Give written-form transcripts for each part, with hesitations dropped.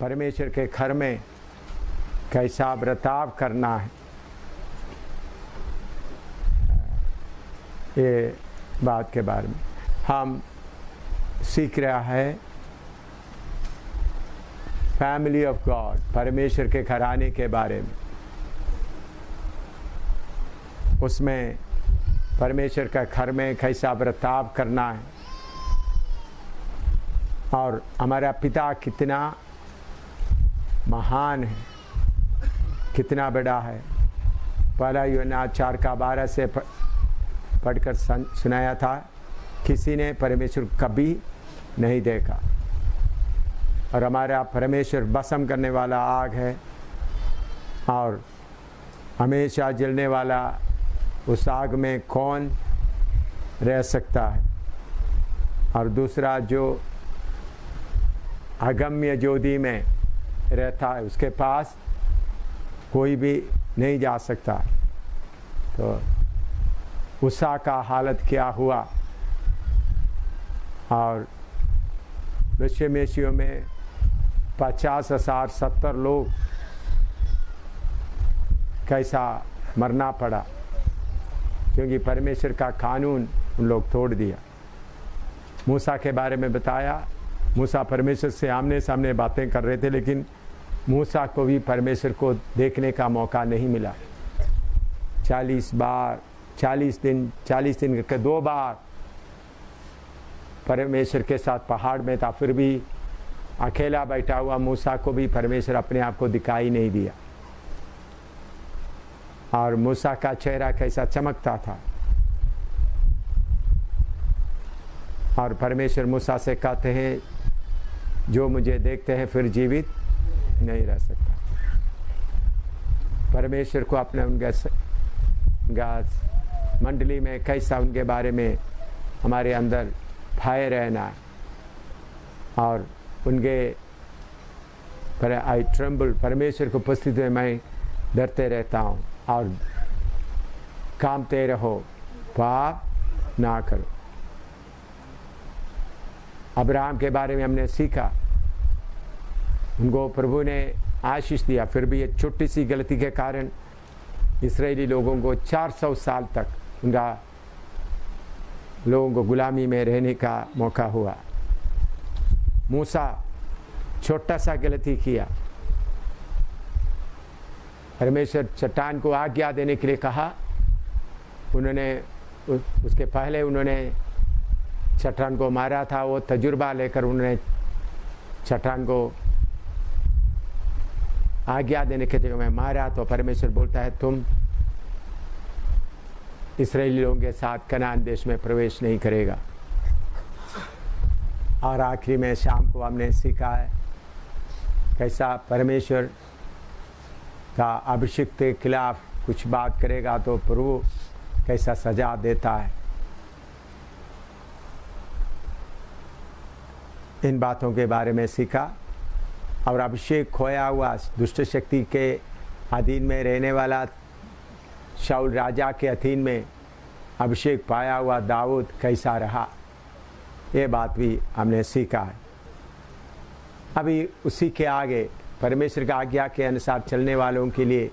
परमेश्वर के घर में कैसा बर्ताव करना है, ये बात के बारे में हम सीख रहा है। फैमिली ऑफ गॉड, परमेश्वर के घराने के बारे में। उसमें परमेश्वर का घर में कैसा बर्ताव करना है और हमारा पिता कितना महान है, कितना बड़ा है। पहला यूहन्ना 4:12 से पढ़कर सुनाया था, किसी ने परमेश्वर कभी नहीं देखा। और हमारा परमेश्वर भस्म करने वाला आग है और हमेशा जलने वाला, उस आग में कौन रह सकता है। और दूसरा, जो अगम्य ज्योति में रहता है, उसके पास कोई भी नहीं जा सकता। तो उषा का हालत क्या हुआ, और विश्वमेशियों में 50,000 70 लोग कैसा मरना पड़ा, क्योंकि परमेश्वर का कानून उन लोग तोड़ दिया। मूसा के बारे में बताया, मूसा परमेश्वर से आमने सामने बातें कर रहे थे, लेकिन मूसा को भी परमेश्वर को देखने का मौका नहीं मिला। 40 दिन के 2 बार परमेश्वर के साथ पहाड़ में था, फिर भी अकेला बैठा हुआ मूसा को भी परमेश्वर अपने आप को दिखाई नहीं दिया। और मूसा का चेहरा कैसा चमकता था। और परमेश्वर मूसा से कहते हैं, जो मुझे देखते हैं फिर जीवित नहीं रह सकता। परमेश्वर को अपने उनके मंडली में कैसा उनके बारे में हमारे अंदर भय रहना है, और उनके पर आई ट्रम्बल, परमेश्वर को उपस्थिति में मैं डरते रहता हूँ। और कामते रहो, पाप ना करो। अब्राहम के बारे में हमने सीखा, उनको प्रभु ने आशीष दिया, फिर भी ये छोटी सी गलती के कारण इस्राएली लोगों को 400 साल तक उनका लोगों को गुलामी में रहने का मौका हुआ। मूसा छोटा सा गलती किया, परमेश्वर चट्टान को आज्ञा देने के लिए कहा, उन्होंने उसके पहले उन्होंने चट्टान को मारा था। वो तजुर्बा लेकर उन्होंने चट्टान को आज्ञा देने के जगह में मारा, तो परमेश्वर बोलता है तुम इस्राएली लोगों के साथ कनान देश में प्रवेश नहीं करेगा। और आखिरी में शाम को हमने सीखा है कैसा परमेश्वर का अभिषेक के खिलाफ कुछ बात करेगा तो प्रभु कैसा सजा देता है। इन बातों के बारे में सीखा। और अभिषेक खोया हुआ, दुष्ट शक्ति के अधीन में रहने वाला शाऊल राजा के अधीन में अभिषेक पाया हुआ दाऊद कैसा रहा, ये बात भी हमने सीखा है। अभी उसी के आगे परमेश्वर की आज्ञा के अनुसार चलने वालों के लिए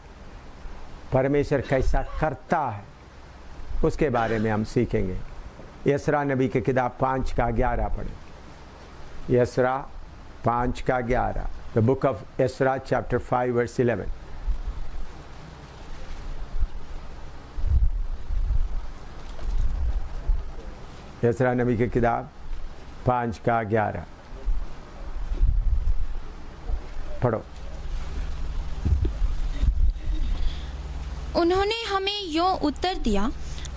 परमेश्वर कैसा करता है, उसके बारे में हम सीखेंगे। यसरा नबी की किताब 5:11 पढ़ें। Ezra 5:11, the book of Ezra chapter 5 verse 11। Ezra नबी की किताब 5:11 पढ़ो। उन्होंने हमें यों उत्तर दिया,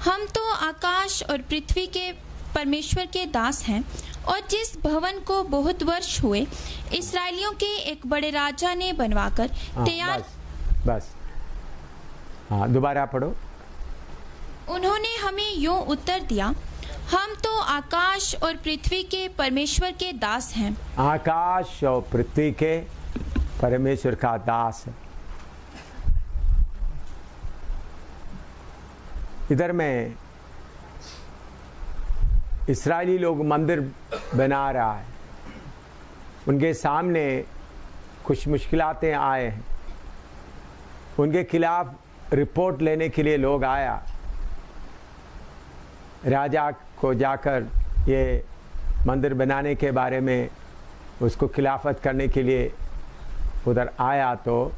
हम तो आकाश और पृथ्वी के परमेश्वर के दास हैं, और जिस भवन को बहुत वर्ष हुए इस्राएलियों के एक बड़े राजा ने बनवाकर तैयार। बस हाँ, दोबारा पढ़ो। उन्होंने हमें यों उत्तर दिया, हम तो आकाश और पृथ्वी के परमेश्वर के दास हैं। आकाश और पृथ्वी के परमेश्वर का दास है। इधर में इस्राएली लोग मंदिर बना रहा है, उनके सामने कुछ मुश्किलातें आए हैं, उनके खिलाफ रिपोर्ट लेने के लिए लोग आया, राजा को जाकर ये मंदिर बनाने के बारे में उसको खिलाफत करने के लिए उधर आया, तो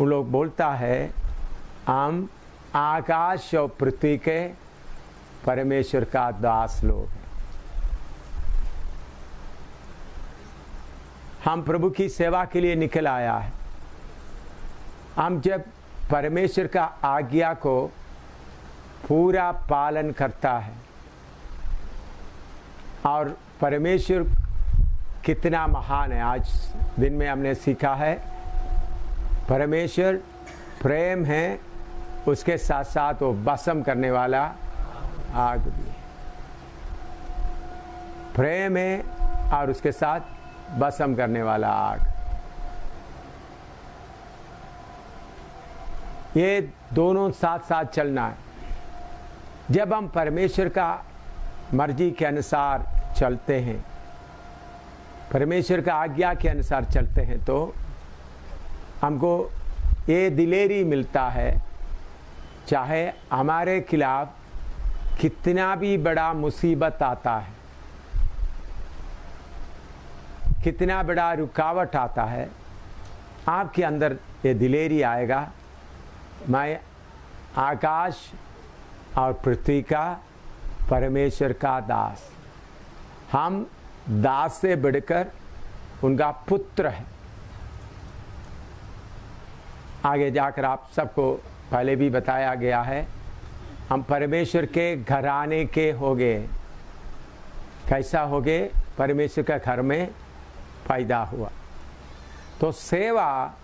उन लोग बोलता है हम आकाश और पृथ्वी के परमेश्वर का दास लोग हैं, हम प्रभु की सेवा के लिए निकल आया है। हम जब परमेश्वर का आज्ञा को पूरा पालन करता है, और परमेश्वर कितना महान है, आज दिन में हमने सीखा है परमेश्वर प्रेम है, उसके साथ साथ वो भस्म करने वाला आग भी है। प्रेम है और उसके साथ भस्म करने वाला आग, ये दोनों साथ साथ चलना है। जब हम परमेश्वर का मर्जी के अनुसार चलते हैं, परमेश्वर का आज्ञा के अनुसार चलते हैं, तो हमको ये दिलेरी मिलता है, चाहे हमारे खिलाफ कितना भी बड़ा मुसीबत आता है, कितना बड़ा रुकावट आता है, आपके अंदर ये दिलेरी आएगा, मैं आकाश और पृथ्वी का परमेश्वर का दास, हम दास से बढ़कर उनका पुत्र है। आगे जाकर आप सबको पहले भी बताया गया है, हम परमेश्वर के घराने के हो गए। कैसा हो गए? परमेश्वर के घर में पैदा हुआ। तो सेवा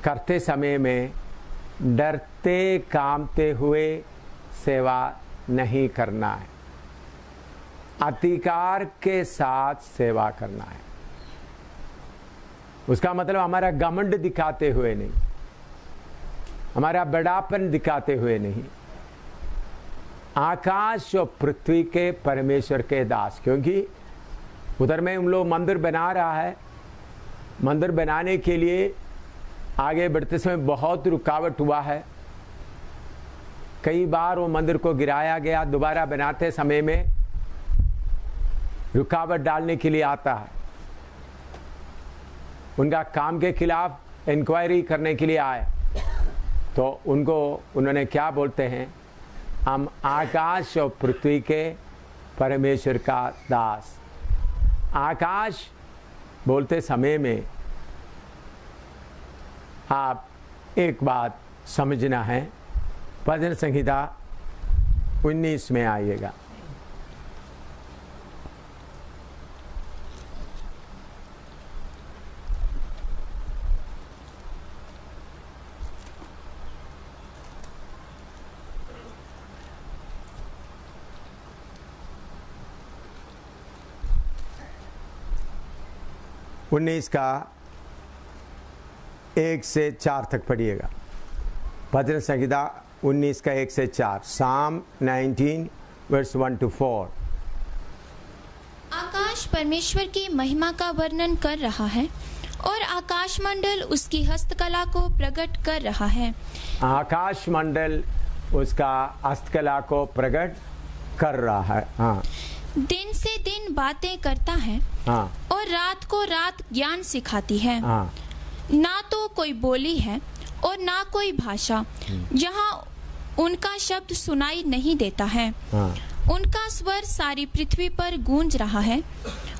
करते समय में डरते कांपते हुए सेवा नहीं करना है, अधिकार के साथ सेवा करना है। उसका मतलब हमारा घमंड दिखाते हुए नहीं, हमारा बड़ापन दिखाते हुए नहीं, आकाश और पृथ्वी के परमेश्वर के दास। क्योंकि उधर में हम लोग मंदिर बना रहा है, मंदिर बनाने के लिए आगे बढ़ते समय बहुत रुकावट हुआ है। कई बार वो मंदिर को गिराया गया, दोबारा बनाते समय में रुकावट डालने के लिए आता है। उनका काम के खिलाफ इंक्वायरी करने के लिए आए, तो उन्होंने क्या बोलते हैं, हम आकाश और पृथ्वी के परमेश्वर का दास। आकाश बोलते समय में आप एक बात समझना है, भजन संहिता 19 में आइएगा। उन्नीस का 1 से 4 तक पढ़िएगा। भजन संहिता 19 का 1 से 4, Psalm 19 verse 1 to 4। आकाश परमेश्वर की महिमा का वर्णन कर रहा है और आकाश मंडल उसकी हस्तकला को प्रकट कर रहा है। आकाश मंडल उसका हस्तकला को प्रकट कर रहा है। हाँ, दिन से दिन बातें करता है। हाँ, और रात को रात ज्ञान सिखाती है। हाँ, ना तो कोई बोली है और ना कोई भाषा जहाँ उनका शब्द सुनाई नहीं देता है। हाँ, उनका स्वर सारी पृथ्वी पर गूंज रहा है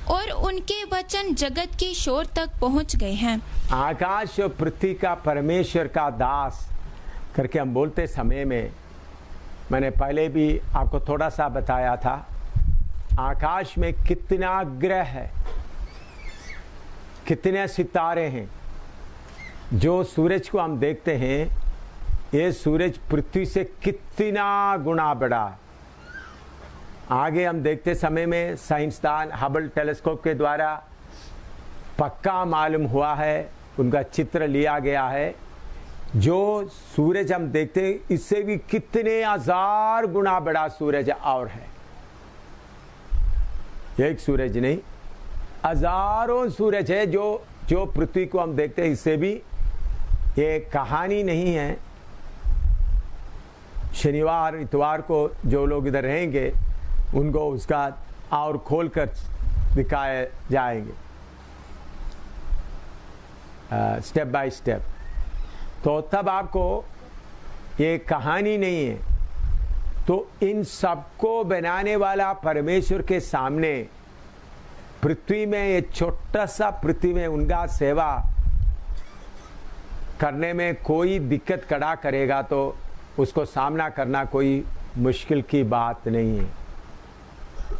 और उनके वचन जगत के शोर तक पहुँच गए हैं। आकाश और पृथ्वी का परमेश्वर का दास करके हम बोलते समय में मैंने पहले भी आपको थोड़ा सा बताया था, आकाश में कितना ग्रह है, कितने सितारे हैं। जो सूरज को हम देखते हैं, ये सूरज पृथ्वी से कितना गुना बड़ा है। आगे हम देखते समय में साइंसदान हबल टेलीस्कोप के द्वारा पक्का मालूम हुआ है, उनका चित्र लिया गया है, जो सूरज हम देखते हैं इससे भी कितने हजार गुना बड़ा सूरज और है। एक सूरज नहीं, हजारों सूरज है जो पृथ्वी को हम देखते हैं। इससे भी ये कहानी नहीं है। शनिवार इतवार को जो लोग इधर रहेंगे उनको उसका और खोलकर दिखाए जाएंगे स्टेप बाय स्टेप। तो तब आपको ये कहानी नहीं है। तो इन सबको बनाने वाला परमेश्वर के सामने पृथ्वी में, ये छोटा सा पृथ्वी में उनका सेवा करने में कोई दिक्कत खड़ा करेगा तो उसको सामना करना कोई मुश्किल की बात नहीं है।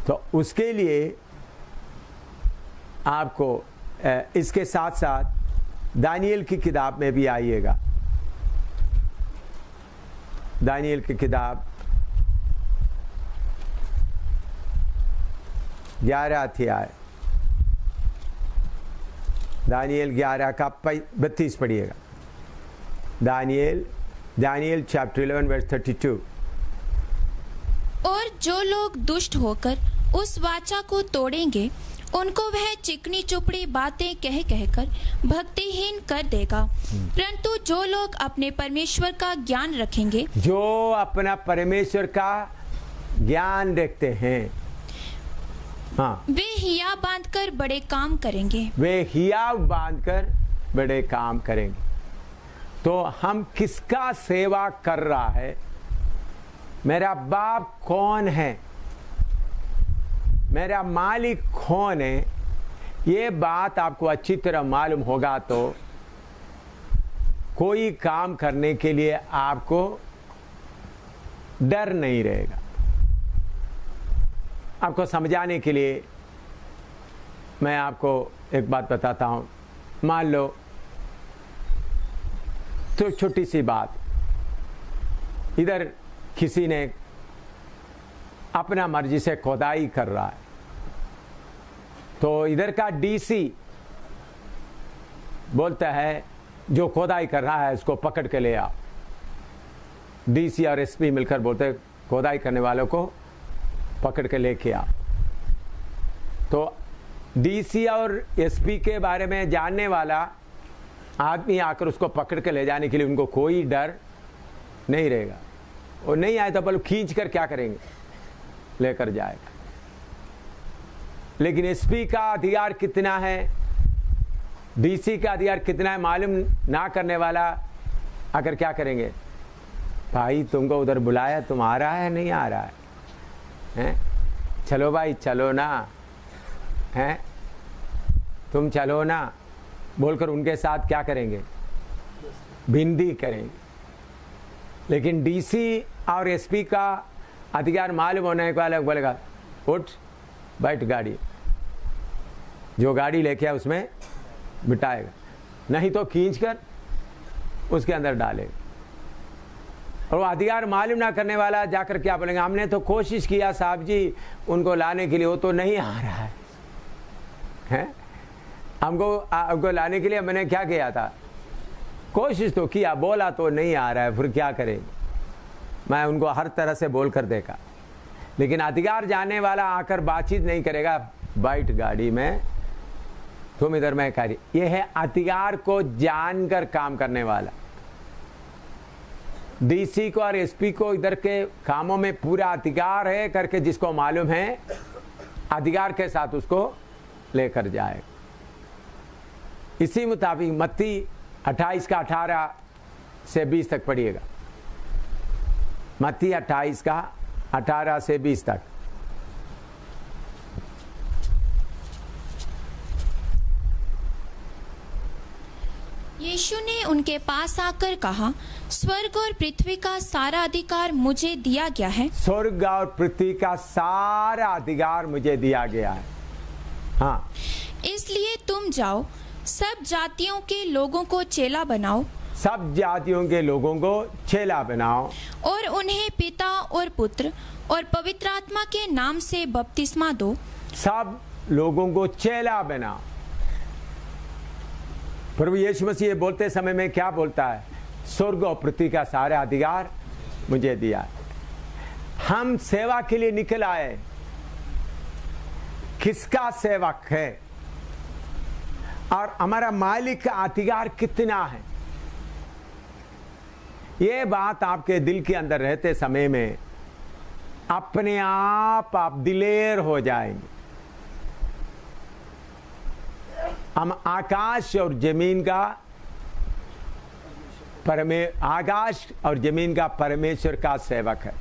तो उसके लिए आपको इसके साथ साथ दानियल की किताब में भी आइएगा। दानियल की किताब 11 अध्याय, दानियल 11 का 32 पढ़िएगा। Daniel chapter 11 verse 32। और जो लोग दुष्ट होकर उस वाचा को तोड़ेंगे उनको वह चिकनी चुपड़ी बातें कह कहकर भक्तिहीन कर देगा, परंतु जो लोग अपने परमेश्वर का ज्ञान रखेंगे, जो अपना परमेश्वर का ज्ञान रखते हैं, हाँ, वे हिया बांधकर बड़े काम करेंगे। वे हिया बांधकर बड़े काम करेंगे। तो हम किसका सेवा कर रहा है? मेरा बाप कौन है, मेरा मालिक कौन है, ये बात आपको अच्छी तरह मालूम होगा तो कोई काम करने के लिए आपको डर नहीं रहेगा। आपको समझाने के लिए मैं आपको एक बात बताता हूं। मान लो तो छोटी सी बात, इधर किसी ने अपना मर्जी से खोदाई कर रहा है, तो इधर का डीसी बोलता है जो खोदाई कर रहा है उसको पकड़ के ले आओ। डीसी और एसपी मिलकर बोलते हैं खोदाई करने वालों को पकड़ के लेके आओ। तो डीसी और एसपी के बारे में जानने वाला आदमी आकर उसको पकड़ के ले जाने के लिए उनको कोई डर नहीं रहेगा। और नहीं आए तो बोलो खींच कर क्या करेंगे, लेकर जाएगा। लेकिन एसपी का अधिकार कितना है, डीसी का अधिकार कितना है मालूम ना करने वाला अगर क्या करेंगे, भाई तुमको उधर बुलाया, तुम आ रहा है नहीं आ रहा है, हैं? चलो भाई चलो ना, हैं? तुम चलो ना बोलकर उनके साथ क्या करेंगे, भिंडी करेंगे। लेकिन डीसी और एसपी का अधिकार मालूम होने के वाले बोलेगा उठ बैठ गाड़ी, जो गाड़ी लेके आए उसमें बिठाएगा, नहीं तो खींच कर उसके अंदर डालेगा। और वो अधिकार मालूम ना करने वाला जाकर क्या बोलेंगे, हमने तो कोशिश किया साहब जी उनको लाने के लिए, वो तो नहीं आ रहा है, हैं? हमको लाने के लिए मैंने क्या किया था, कोशिश तो किया, बोला तो नहीं आ रहा है, फिर क्या करेंगे। मैं उनको हर तरह से बोल कर देखा, लेकिन अधिकार जाने वाला आकर बातचीत नहीं करेगा, बैठ गाड़ी में तुम इधर मैं कार्य। यह है अधिकार को जानकर काम करने वाला। डीसी को और एसपी को इधर के कामों में पूरा अधिकार है करके जिसको मालूम है अधिकार के साथ उसको लेकर जाए। इसी मुताबिक मत्ती 28 का 18 से 20 तक पढ़िएगा। मत्ती 28 का 18 से 20 तक। यीशु ने उनके पास आकर कहा, स्वर्ग और पृथ्वी का सारा अधिकार मुझे दिया गया है। स्वर्ग और पृथ्वी का सारा अधिकार मुझे दिया गया है, हाँ। इसलिए तुम जाओ, सब जातियों के लोगों को चेला बनाओ, सब जातियों के लोगों को चेला बनाओ और उन्हें पिता और पुत्र और पवित्र आत्मा के नाम से बपतिस्मा दो। सब लोगों को चेला बनाओ। प्रभु यीशु मसीह बोलते समय में क्या बोलता है, स्वर्ग और पृथ्वी का सारा अधिकार मुझे दिया है। हम सेवा के लिए निकल आए। किसका सेवक है? और हमारा मालिक का अधिकार कितना है। ये बात आपके दिल के अंदर रहते समय में अपने आप दिलेर हो जाएंगे। हम आकाश और जमीन का आकाश और जमीन का परमेश्वर का सेवक है।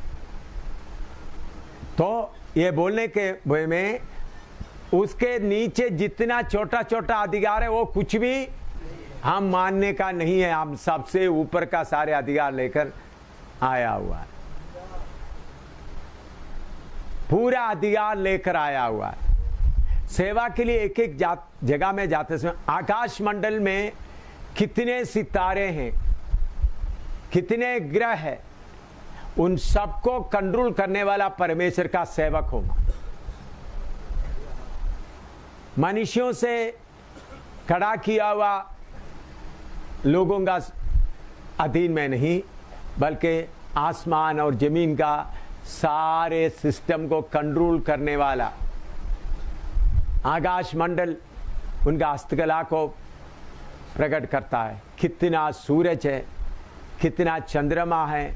तो ये बोलने के वे में उसके नीचे जितना छोटा छोटा अधिकार है वो कुछ भी हम मानने का नहीं है। हम सबसे ऊपर का सारे अधिकार लेकर आया हुआ है, पूरा अधिकार लेकर आया हुआ है। सेवा के लिए एक एक जगह में जाते समय आकाश मंडल में कितने सितारे हैं, कितने ग्रह है, उन सबको कंट्रोल करने वाला परमेश्वर का सेवक होगा। मनुष्यों से खड़ा किया हुआ लोगों का अधीन में नहीं, बल्कि आसमान और जमीन का सारे सिस्टम को कंट्रोल करने वाला आकाश मंडल उनका हस्तकला को प्रकट करता है। कितना सूरज है, कितना चंद्रमा है,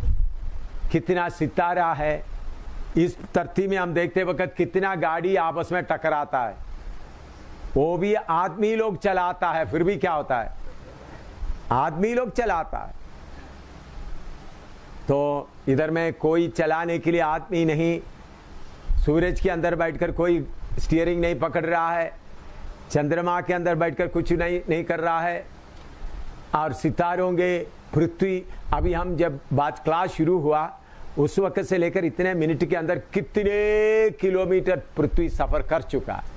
कितना सितारा है। इस धरती में हम देखते वक्त कितना गाड़ी आपस में टकराता है, वो भी आदमी लोग चलाता है, फिर भी क्या होता है, आदमी लोग चलाता है। तो इधर में कोई चलाने के लिए आदमी नहीं, सूरज के अंदर बैठकर कोई स्टीयरिंग नहीं पकड़ रहा है, चंद्रमा के अंदर बैठकर कुछ नहीं कर रहा है, और सितारों के पृथ्वी। अभी हम जब बात क्लास शुरू हुआ उस वक्त से लेकर इतने मिनट के अंदर कितने किलोमीटर पृथ्वी सफर कर चुका है।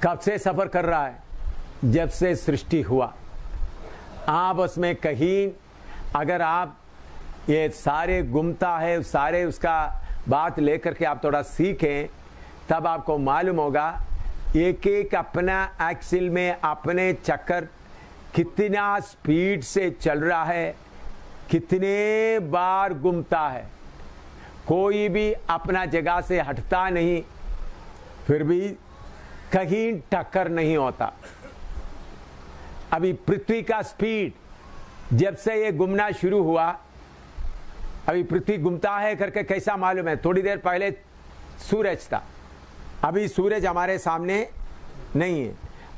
कब से सफर कर रहा है? जब से सृष्टि हुआ। आपस में कहीं अगर आप ये सारे घूमता है, सारे उसका बात लेकर के आप थोड़ा सीखें, तब आपको मालूम होगा एक एक अपना एक्सिल में अपने चक्कर कितना स्पीड से चल रहा है, कितने बार घूमता है। कोई भी अपना जगह से हटता नहीं, फिर भी कहीं टक्कर नहीं होता। अभी पृथ्वी का स्पीड जब से ये घूमना शुरू हुआ, अभी पृथ्वी घूमता है करके कैसा मालूम है? थोड़ी देर पहले सूरज था, अभी सूरज हमारे सामने नहीं है,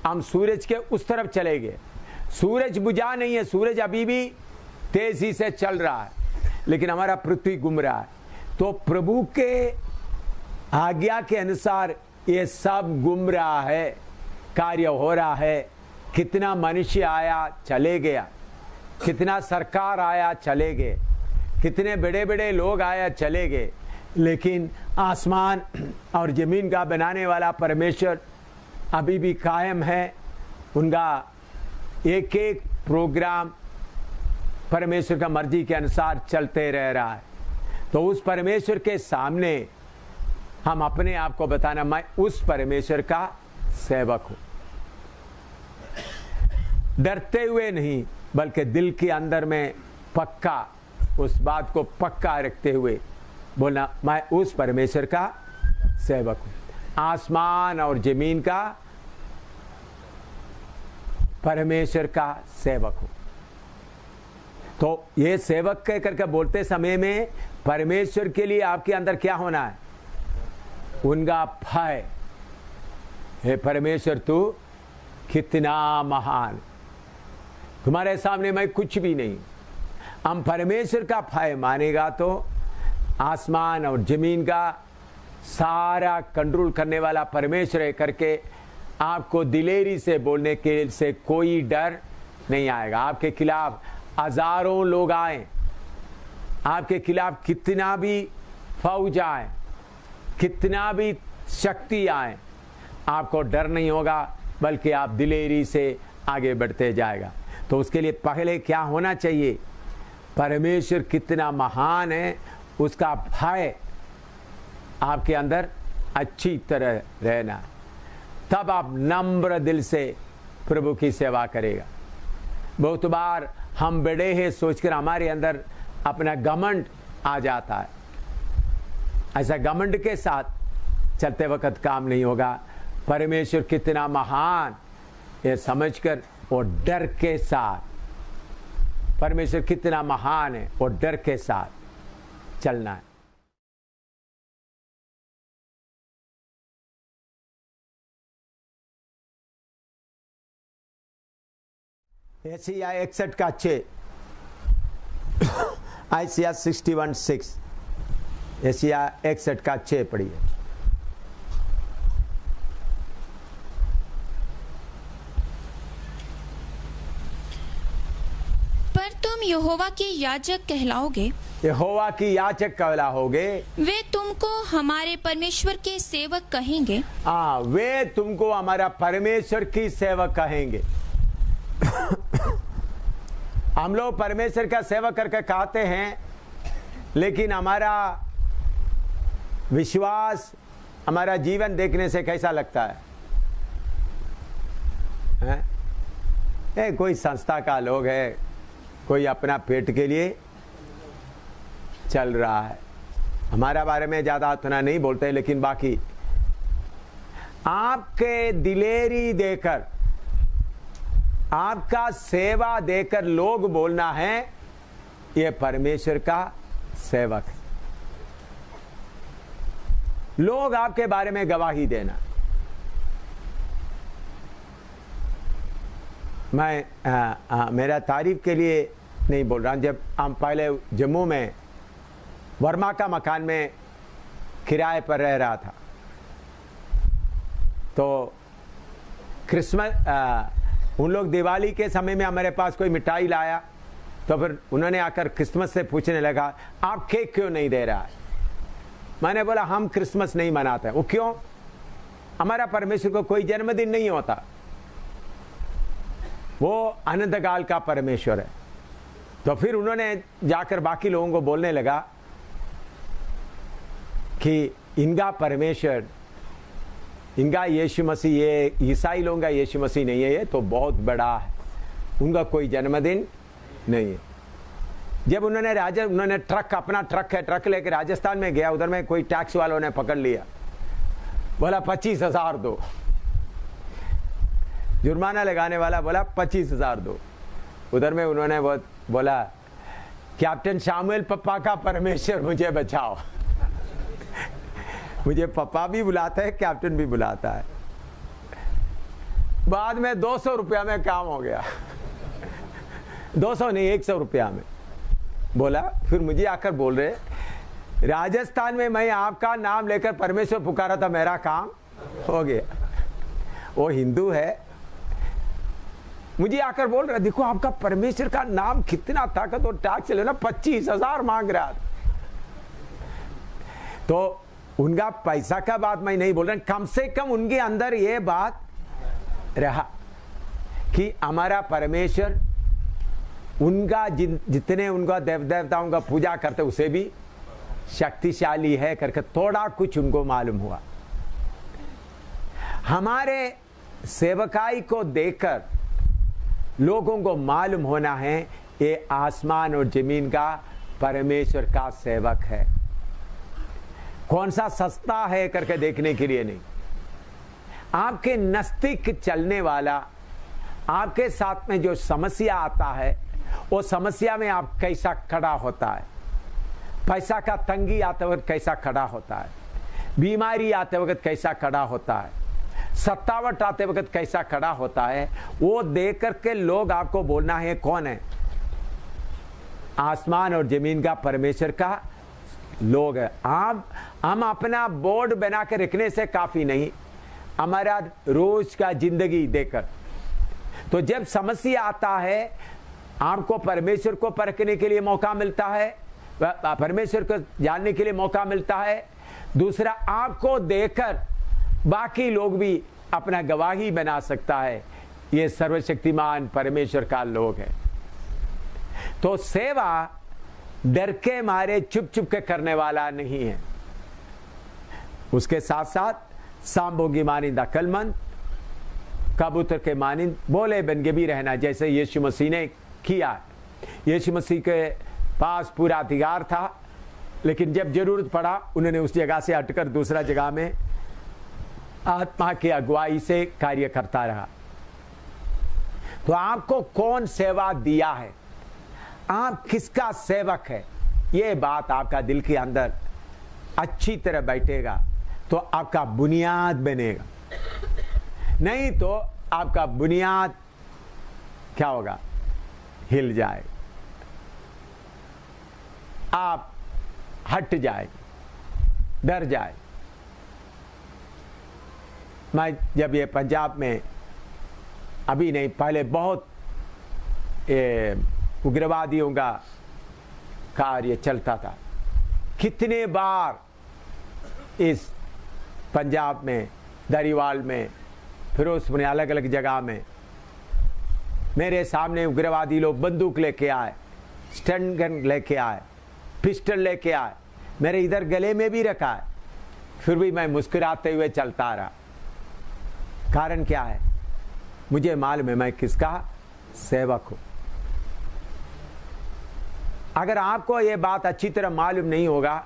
हम सूरज के उस तरफ चले गए। सूरज बुझा नहीं है, सूरज अभी भी तेजी से चल रहा है, लेकिन हमारा पृथ्वी घूम रहा है। तो प्रभु के आज्ञा के अनुसार ये सब घूम रहा है, कार्य हो रहा है। कितना मनुष्य आया चले गया, कितना सरकार आया चले गए, कितने बड़े बड़े लोग आया चले गए, लेकिन आसमान और जमीन का बनाने वाला परमेश्वर अभी भी कायम है। उनका एक एक प्रोग्राम परमेश्वर का मर्जी के अनुसार चलते रह रहा है। तो उस परमेश्वर के सामने हम अपने आप को बताना, मैं उस परमेश्वर का सेवक हूं। डरते हुए नहीं, बल्कि दिल के अंदर में पक्का, उस बात को पक्का रखते हुए बोलना, मैं उस परमेश्वर का सेवक हूं, आसमान और जमीन का परमेश्वर का सेवक हूं। तो ये सेवक कह करके बोलते समय में परमेश्वर के लिए आपके अंदर क्या होना है? उनका भय। हे परमेश्वर, तू कितना महान, तुम्हारे सामने मैं कुछ भी नहीं। हम परमेश्वर का भय मानेगा तो आसमान और जमीन का सारा कंट्रोल करने वाला परमेश्वर है करके आपको दिलेरी से बोलने के से कोई डर नहीं आएगा। आपके खिलाफ हजारों लोग आए, आपके खिलाफ कितना भी फौज आए, कितना भी शक्ति आए, आपको डर नहीं होगा, बल्कि आप दिलेरी से आगे बढ़ते जाएगा। तो उसके लिए पहले क्या होना चाहिए? परमेश्वर कितना महान है उसका भय आपके अंदर अच्छी तरह रहना, तब आप नम्र दिल से प्रभु की सेवा करेगा। बहुत बार हम बड़े हैं सोचकर हमारे अंदर अपना घमंड आ जाता है। ऐसा घमंड के साथ चलते वक्त काम नहीं होगा। परमेश्वर कितना महान ये समझकर और डर के साथ परमेश्वर कितना महान है और डर के साथ चलना है। एशिया 61 का 6, आइसिया 61:6, एशिया 61 का 6 पढ़िए। पर तुम यहोवा के याजक कहलाओगे, यहोवा की याजक कहलाओगे, वे तुमको हमारे परमेश्वर के सेवक कहेंगे। हाँ, वे तुमको हमारा परमेश्वर की सेवक कहेंगे। हम लोग परमेश्वर का सेवा करके कहते हैं, लेकिन हमारा विश्वास, हमारा जीवन देखने से कैसा लगता है? कोई संस्था का लोग है, कोई अपना पेट के लिए चल रहा है। हमारा बारे में ज्यादा उतना नहीं बोलते, लेकिन बाकी आपके दिलेरी देकर, आपका सेवा देकर लोग बोलना है ये परमेश्वर का सेवक है। लोग आपके बारे में गवाही देना। मैं मेरा तारीफ के लिए नहीं बोल रहा हूं। जब हम पहले जम्मू में वर्मा का मकान में किराए पर रह रहा था, तो क्रिसमस उन लोग दिवाली के समय में हमारे पास कोई मिठाई लाया, तो फिर उन्होंने आकर क्रिसमस से पूछने लगा, आप केक क्यों नहीं दे रहा है? मैंने बोला, हम क्रिसमस नहीं मनाते। वो क्यों? हमारा परमेश्वर को कोई जन्मदिन नहीं होता, वो अनंतकाल का परमेश्वर है। तो फिर उन्होंने जाकर बाकी लोगों को बोलने लगा कि इनका परमेश्वर, इनका यीशु मसीह, ये ईसाई लोगों का यीशु मसीह नहीं है, ये तो बहुत बड़ा है, उनका कोई जन्मदिन नहीं है। जब उन्होंने ट्रक, अपना ट्रक है, ट्रक लेकर राजस्थान में गया, उधर में कोई टैक्स वालों ने पकड़ लिया, बोला 25,000 दो। जुर्माना लगाने वाला बोला 25,000 दो। उधर में उन्होंने बोला, कैप्टन शामुएल पप्पा का परमेश्वर मुझे बचाओ। मुझे पप्पा भी बुलाता है, कैप्टन भी बुलाता है। बाद में 200 रुपया में काम हो गया। 200 नहीं, 100 रुपया में। बोला, फिर मुझे आकर बोल रहे, राजस्थान में मैं आपका नाम लेकर परमेश्वर पुकारा था, मेरा काम हो गया। वो हिंदू है, मुझे आकर बोल रहा, देखो आपका परमेश्वर का नाम कितना ताकत और टैक्स लेना, 25,000 मांग रहा। तो उनका पैसा का बात मैं नहीं बोल रहा, कम से कम उनके अंदर ये बात रहा कि हमारा परमेश्वर, उनका जितने उनका देव देवताओं का पूजा करते उसे भी शक्तिशाली है करके थोड़ा कुछ उनको मालूम हुआ। हमारे सेवकाई को देखकर लोगों को मालूम होना है ये आसमान और जमीन का परमेश्वर का सेवक है। कौन सा सस्ता है करके देखने के लिए नहीं, आपके नजदीक चलने वाला, आपके साथ में जो समस्या आता है, वो समस्या में आप कैसा खड़ा होता है, पैसा का तंगी आते वक्त कैसा खड़ा होता है, बीमारी आते वक्त कैसा खड़ा होता है, सत्तावट आते वक्त कैसा खड़ा होता है, वो देख करके लोग आपको बोलना है कौन है, आसमान और जमीन का परमेश्वर का लोग है। हम अपना बोर्ड बना के रखने से काफी नहीं, हमारा रोज का जिंदगी देकर। तो जब समस्या आता है, आपको परमेश्वर को परखने के लिए मौका मिलता है, परमेश्वर को जानने के लिए मौका मिलता है। दूसरा, आपको देखकर बाकी लोग भी अपना गवाही बना सकता है, ये सर्वशक्तिमान परमेश्वर का लोग है। तो सेवा डर के मारे चुप चुप के करने वाला नहीं है। उसके साथ साथ सांबों की मानिंद अक्लमंद, कबूतर के मानिंद बोले बन के भी रहना, जैसे यीशु मसीह ने किया। यीशु मसीह के पास पूरा अधिकार था, लेकिन जब जरूरत पड़ा उन्होंने उस जगह से हटकर दूसरा जगह में आत्मा की अगुवाई से कार्य करता रहा। तो आपको कौन सेवा दिया है, आप किसका सेवक है, ये बात आपका दिल के अंदर अच्छी तरह बैठेगा तो आपका बुनियाद बनेगा। नहीं तो आपका बुनियाद क्या होगा, हिल जाएगा, आप हट जाएंगे, डर जाए। मैं जब ये पंजाब में, अभी नहीं पहले, बहुत उग्रवादियों का कार्य चलता था, कितने बार इस पंजाब में, दरीवाल में, फिरोजपुर में, अलग अलग जगह में मेरे सामने उग्रवादी लोग बंदूक लेके आए, स्टन गन लेके आए, पिस्टल लेके आए, मेरे इधर गले में भी रखा है, फिर भी मैं मुस्कुराते हुए चलता रहा। कारण क्या है, मुझे मालूम है मैं किसका सेवक हूं। अगर आपको ये बात अच्छी तरह मालूम नहीं होगा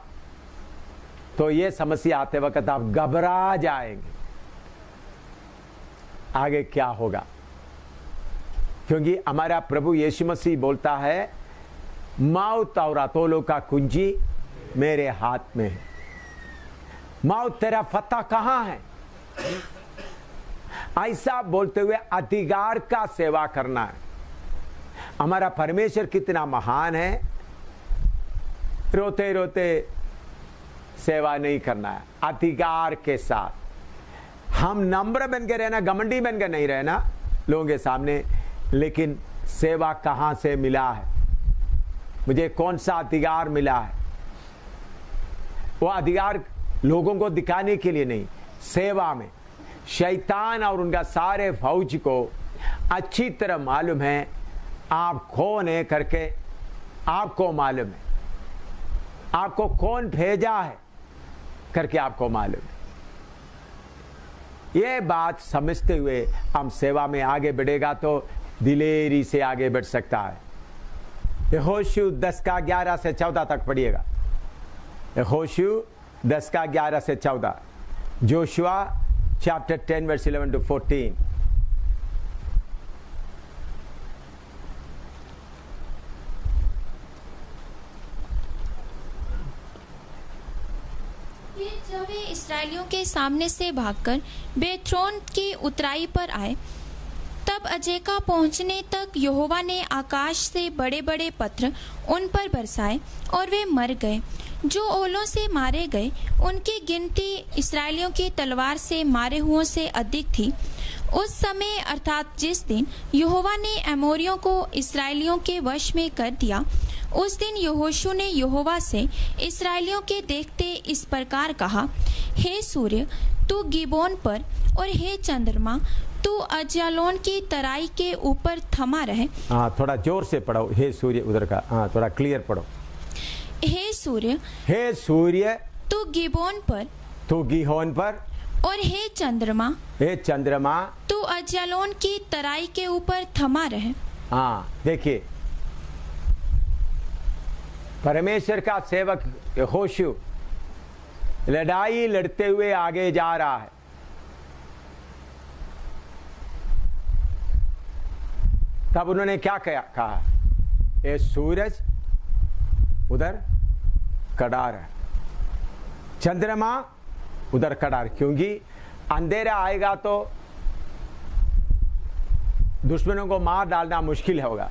तो ये समस्या आते वक्त आप घबरा जाएंगे, आगे क्या होगा। क्योंकि हमारा प्रभु यीशु मसीह बोलता है, मौत और अतोलो का कुंजी मेरे हाथ में है। मौत तेरा फतह कहां है, ऐसा बोलते हुए अधिकार का सेवा करना है। हमारा परमेश्वर कितना महान है, रोते रोते सेवा नहीं करना है, अधिकार के साथ। हम नम्र बन के रहना, घमंडी बन के नहीं रहना लोगों के सामने। लेकिन सेवा कहां से मिला है, मुझे कौन सा अधिकार मिला है, वो अधिकार लोगों को दिखाने के लिए नहीं, सेवा में। शैतान और उनका सारे फौज को अच्छी तरह मालूम है आप कौन है करके, आपको मालूम है, आपको कौन भेजा है करके आपको मालूम है। ये बात समझते हुए हम सेवा में आगे बढ़ेगा तो दिलेरी से आगे बढ़ सकता है। यहोशू 10:11 से 14 तक पढ़िएगा। यहोशू 10:11 से 14, जोशुआ chapter 10 verse 11 to 14। जब वे इस्राएलियों के सामने से भागकर बेथ्रोन की उतराई पर आए, तब अजेका पहुंचने तक यहोवा ने आकाश से बड़े बड़े पत्थर उन पर बरसाए और वे मर गए। जो ओलों से मारे गए उनकी गिनती इस्राएलियों की तलवार से मारे हुओं से अधिक थी। उस समय अर्थात जिस दिन यहोवा ने अमोरियों को इस्राएलियों के वश में कर दिया, उस दिन यहोशू ने यहोवा से इस्राएलियों के देखते इस प्रकार कहा, हे सूर्य तू गिबोन पर और हे चंद्रमा तू अज्यालोन की तराई के ऊपर थमा रहे। हाँ, थोड़ा जोर से पढ़ो, हे सूर्य उधर का, हाँ थोड़ा क्लियर पढ़ो। हे सूर्य तू गिबोन पर और हे चंद्रमा तू अज्यालोन की तराई के ऊपर थमा रहे। हाँ, देखिए परमेश्वर का सेवक यहोशू लड़ाई लड़ते हुए आगे जा रहा है। तब उन्होंने क्या कहा, ये सूरज उधर कड़ार है, चंद्रमा उधर कड़ार, क्योंकि अंधेरा आएगा तो दुश्मनों को मार डालना मुश्किल होगा।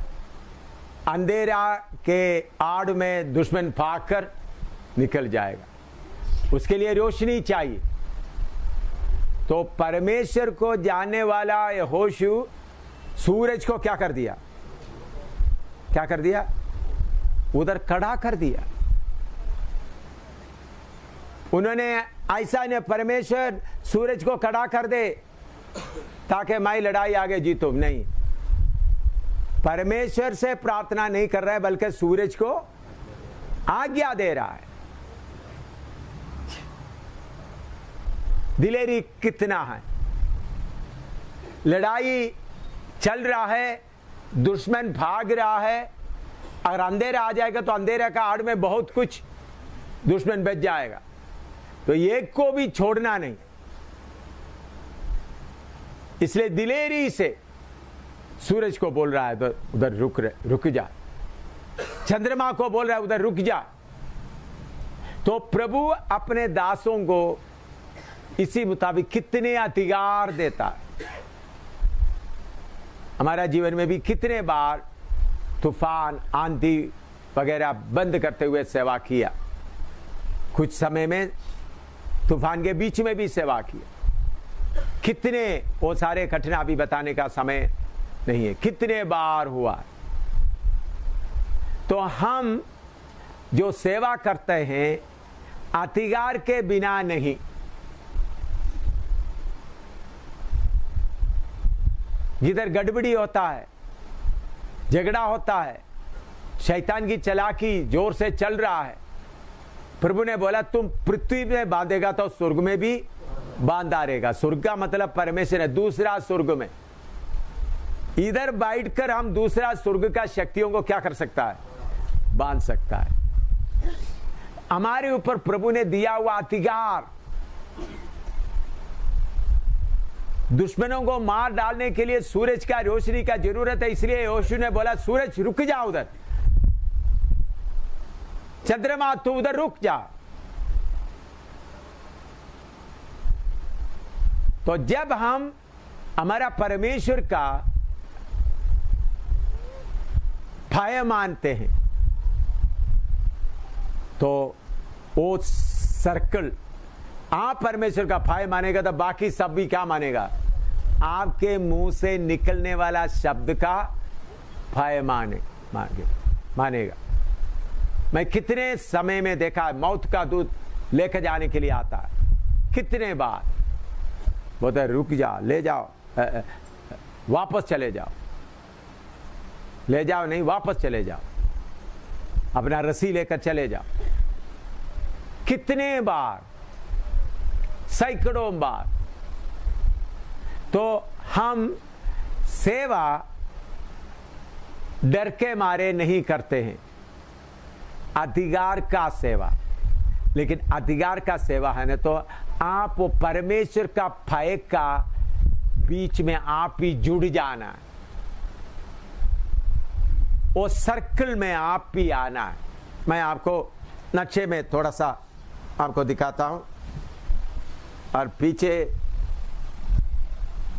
अंधेरा के आड़ में दुश्मन भागकर निकल जाएगा, उसके लिए रोशनी चाहिए। तो परमेश्वर को जानने वाला यहोशू सूरज को क्या कर दिया, उधर खड़ा कर दिया। उन्होंने ऐसा ने परमेश्वर सूरज को खड़ा कर दे ताकि मैं लड़ाई आगे जीतूं, नहीं, परमेश्वर से प्रार्थना नहीं कर रहा है बल्कि सूरज को आज्ञा दे रहा है। दिलेरी कितना है, लड़ाई चल रहा है, दुश्मन भाग रहा है, अगर अंधेरा आ जाएगा तो अंधेरा का आड़ में बहुत कुछ दुश्मन बच जाएगा, तो एक को भी छोड़ना नहीं। इसलिए दिलेरी से सूरज को बोल रहा है तो उधर रुक जा, चंद्रमा को बोल रहा है उधर रुक जा। तो प्रभु अपने दासों को इसी मुताबिक कितने अधिकार देता है। हमारा जीवन में भी कितने बार तूफान, आंधी वगैरह बंद करते हुए सेवा किया, कुछ समय में तूफान के बीच में भी सेवा किया। कितने, वो सारे घटना अभी बताने का समय नहीं है, कितने बार हुआ। तो हम जो सेवा करते हैं अधिकार के बिना नहीं, जिधर गड़बड़ी होता है, झगड़ा होता है, शैतान की चालाकी जोर से चल रहा है, प्रभु ने बोला तुम पृथ्वी में बांधेगा तो स्वर्ग में भी बांधा रहेगा। स्वर्ग का मतलब परमेश्वर है, दूसरा स्वर्ग में। इधर बैठकर हम दूसरा स्वर्ग का शक्तियों को क्या कर सकता है, बांध सकता है। हमारे ऊपर प्रभु ने दिया हुआ अधिकार, दुश्मनों को मार डालने के लिए सूरज का रोशनी का जरूरत है, इसलिए यहोशू ने बोला सूरज रुक जा उधर, चंद्रमा तू उधर रुक जा। तो जब हम हमारा परमेश्वर का भय मानते हैं तो वो सर्कल, आप परमेश्वर का भय मानेगा तो बाकी सब भी क्या मानेगा, आपके मुंह से निकलने वाला शब्द का भय मानेगा। मैं कितने समय में देखा, मौत का दूत लेकर जाने के लिए आता है, कितने बार बोलते है रुक जा, ले जाओ, वापस चले जाओ, ले जाओ नहीं वापस चले जाओ, अपना रस्सी लेकर चले जाओ। कितने बार, सैकड़ों बार। तो हम सेवा डर के मारे नहीं करते हैं, अधिकार का सेवा। लेकिन अधिकार का सेवा है ना, तो आप वो परमेश्वर का भय का बीच में आप भी जुड़ जाना है, वो सर्कल में आप भी आना है। मैं आपको नक्शे में थोड़ा सा आपको दिखाता हूं, और पीछे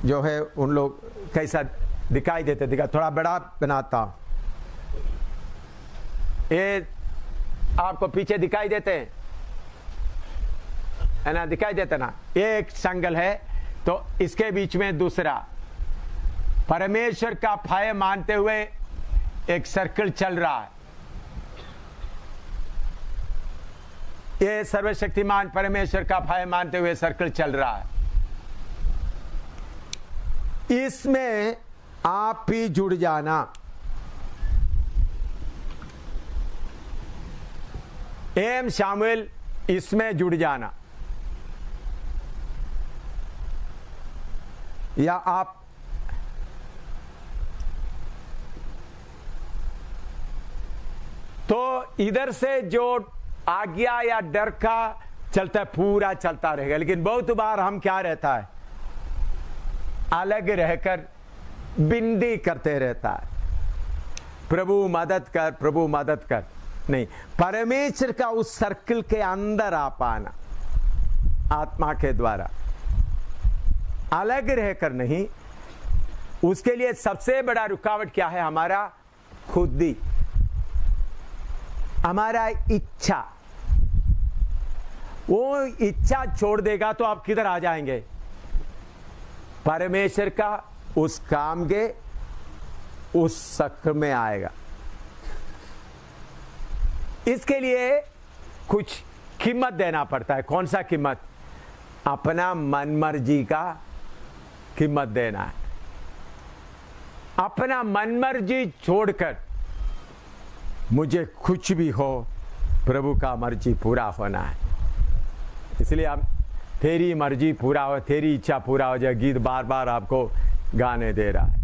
जो है उन लोग कैसा दिखाई देते, थोड़ा बड़ा बनाता हूं। ये आपको पीछे दिखाई देते हैं, है ना, दिखाई देता ना, ये एक संगल है, तो इसके बीच में दूसरा परमेश्वर का भय मानते हुए एक सर्कल चल रहा है। ये सर्वशक्तिमान परमेश्वर का भय मानते हुए सर्कल चल रहा है, इसमें आप भी जुड़ जाना। एम शामुएल, इसमें जुड़ जाना, या आप तो इधर से जो आज्ञा या डर का चलता है पूरा चलता रहेगा। लेकिन बहुत बार हम क्या रहता है, अलग रहकर बिंदी करते रहता है, प्रभु मदद कर, प्रभु मदद कर। नहीं, परमेश्वर का उस सर्कल के अंदर आ पाना आत्मा के द्वारा, अलग रहकर नहीं। उसके लिए सबसे बड़ा रुकावट क्या है, हमारा खुद ही, हमारा इच्छा। वो इच्छा छोड़ देगा तो आप किधर आ जाएंगे, परमेश्वर का उस काम के उस सक्र में आएगा। इसके लिए कुछ कीमत देना पड़ता है। कौन सा कीमत, अपना मन मर्जी का कीमत देना है। अपना मन मर्जी छोड़कर मुझे कुछ भी हो, प्रभु का मर्जी पूरा होना है। इसलिए हम तेरी मर्जी पूरा हो, तेरी इच्छा पूरा हो जाए, गीत बार बार आपको गाने दे रहा है।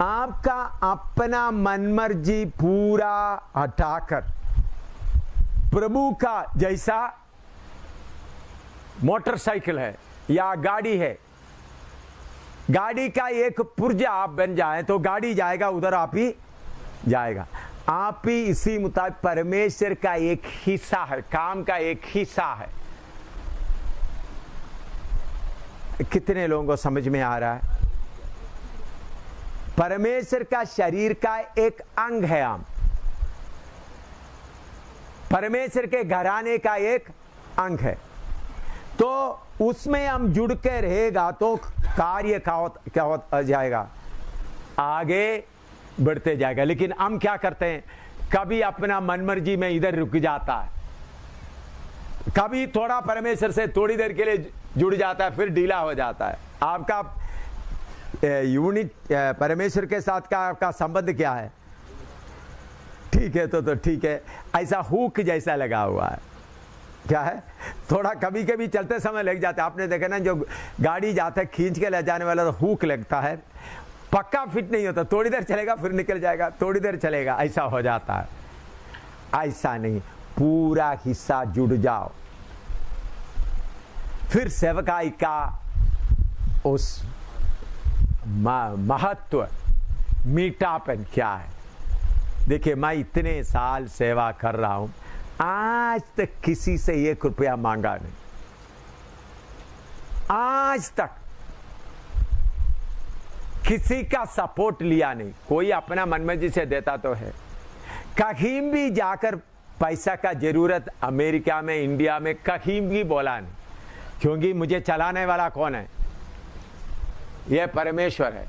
आपका अपना मन मर्जी पूरा हटाकर प्रभु का, जैसा मोटरसाइकिल है या गाड़ी है, गाड़ी का एक पुर्जा आप बन जाए तो गाड़ी जाएगा उधर, आप ही जाएगा। आप ही इसी मुताबिक परमेश्वर का एक हिस्सा है, काम का एक हिस्सा है। कितने लोगों को समझ में आ रहा है? परमेश्वर का शरीर का एक अंग है हम, परमेश्वर के घराने का एक अंग है। तो उसमें हम जुड़ के रहेगा तो कार्य क्या हो जाएगा, आगे बढ़ते जाएगा। लेकिन हम क्या करते हैं, कभी अपना मनमर्जी में इधर रुक जाता है, कभी थोड़ा परमेश्वर से थोड़ी देर के लिए जुड़ जाता है, फिर ढीला हो जाता है। आपका यूनिट परमेश्वर के साथ का आपका संबंध क्या है? ठीक है तो ठीक है, ऐसा हुक जैसा लगा हुआ है। क्या है? थोड़ा कभी कभी चलते समय लग जाता है। आपने देखा ना, जो गाड़ी जाता है खींच के ले जाने वाला तो हुक लगता है, पक्का फिट नहीं होता, थोड़ी देर चलेगा फिर निकल जाएगा, थोड़ी देर चलेगा, ऐसा हो जाता है। ऐसा नहीं, पूरा हिस्सा जुड़ जाओ। फिर सेवकाई का उस महत्व, मीठापन क्या है? देखिए, मैं इतने साल सेवा कर रहा हूं, आज तक किसी से 1 रुपया मांगा नहीं, आज तक किसी का सपोर्ट लिया नहीं। कोई अपना मनमर्जी से देता तो है, कहीं भी जाकर पैसा का जरूरत अमेरिका में, इंडिया में कहीं भी बोला नहीं, क्योंकि मुझे चलाने वाला कौन है? यह परमेश्वर है।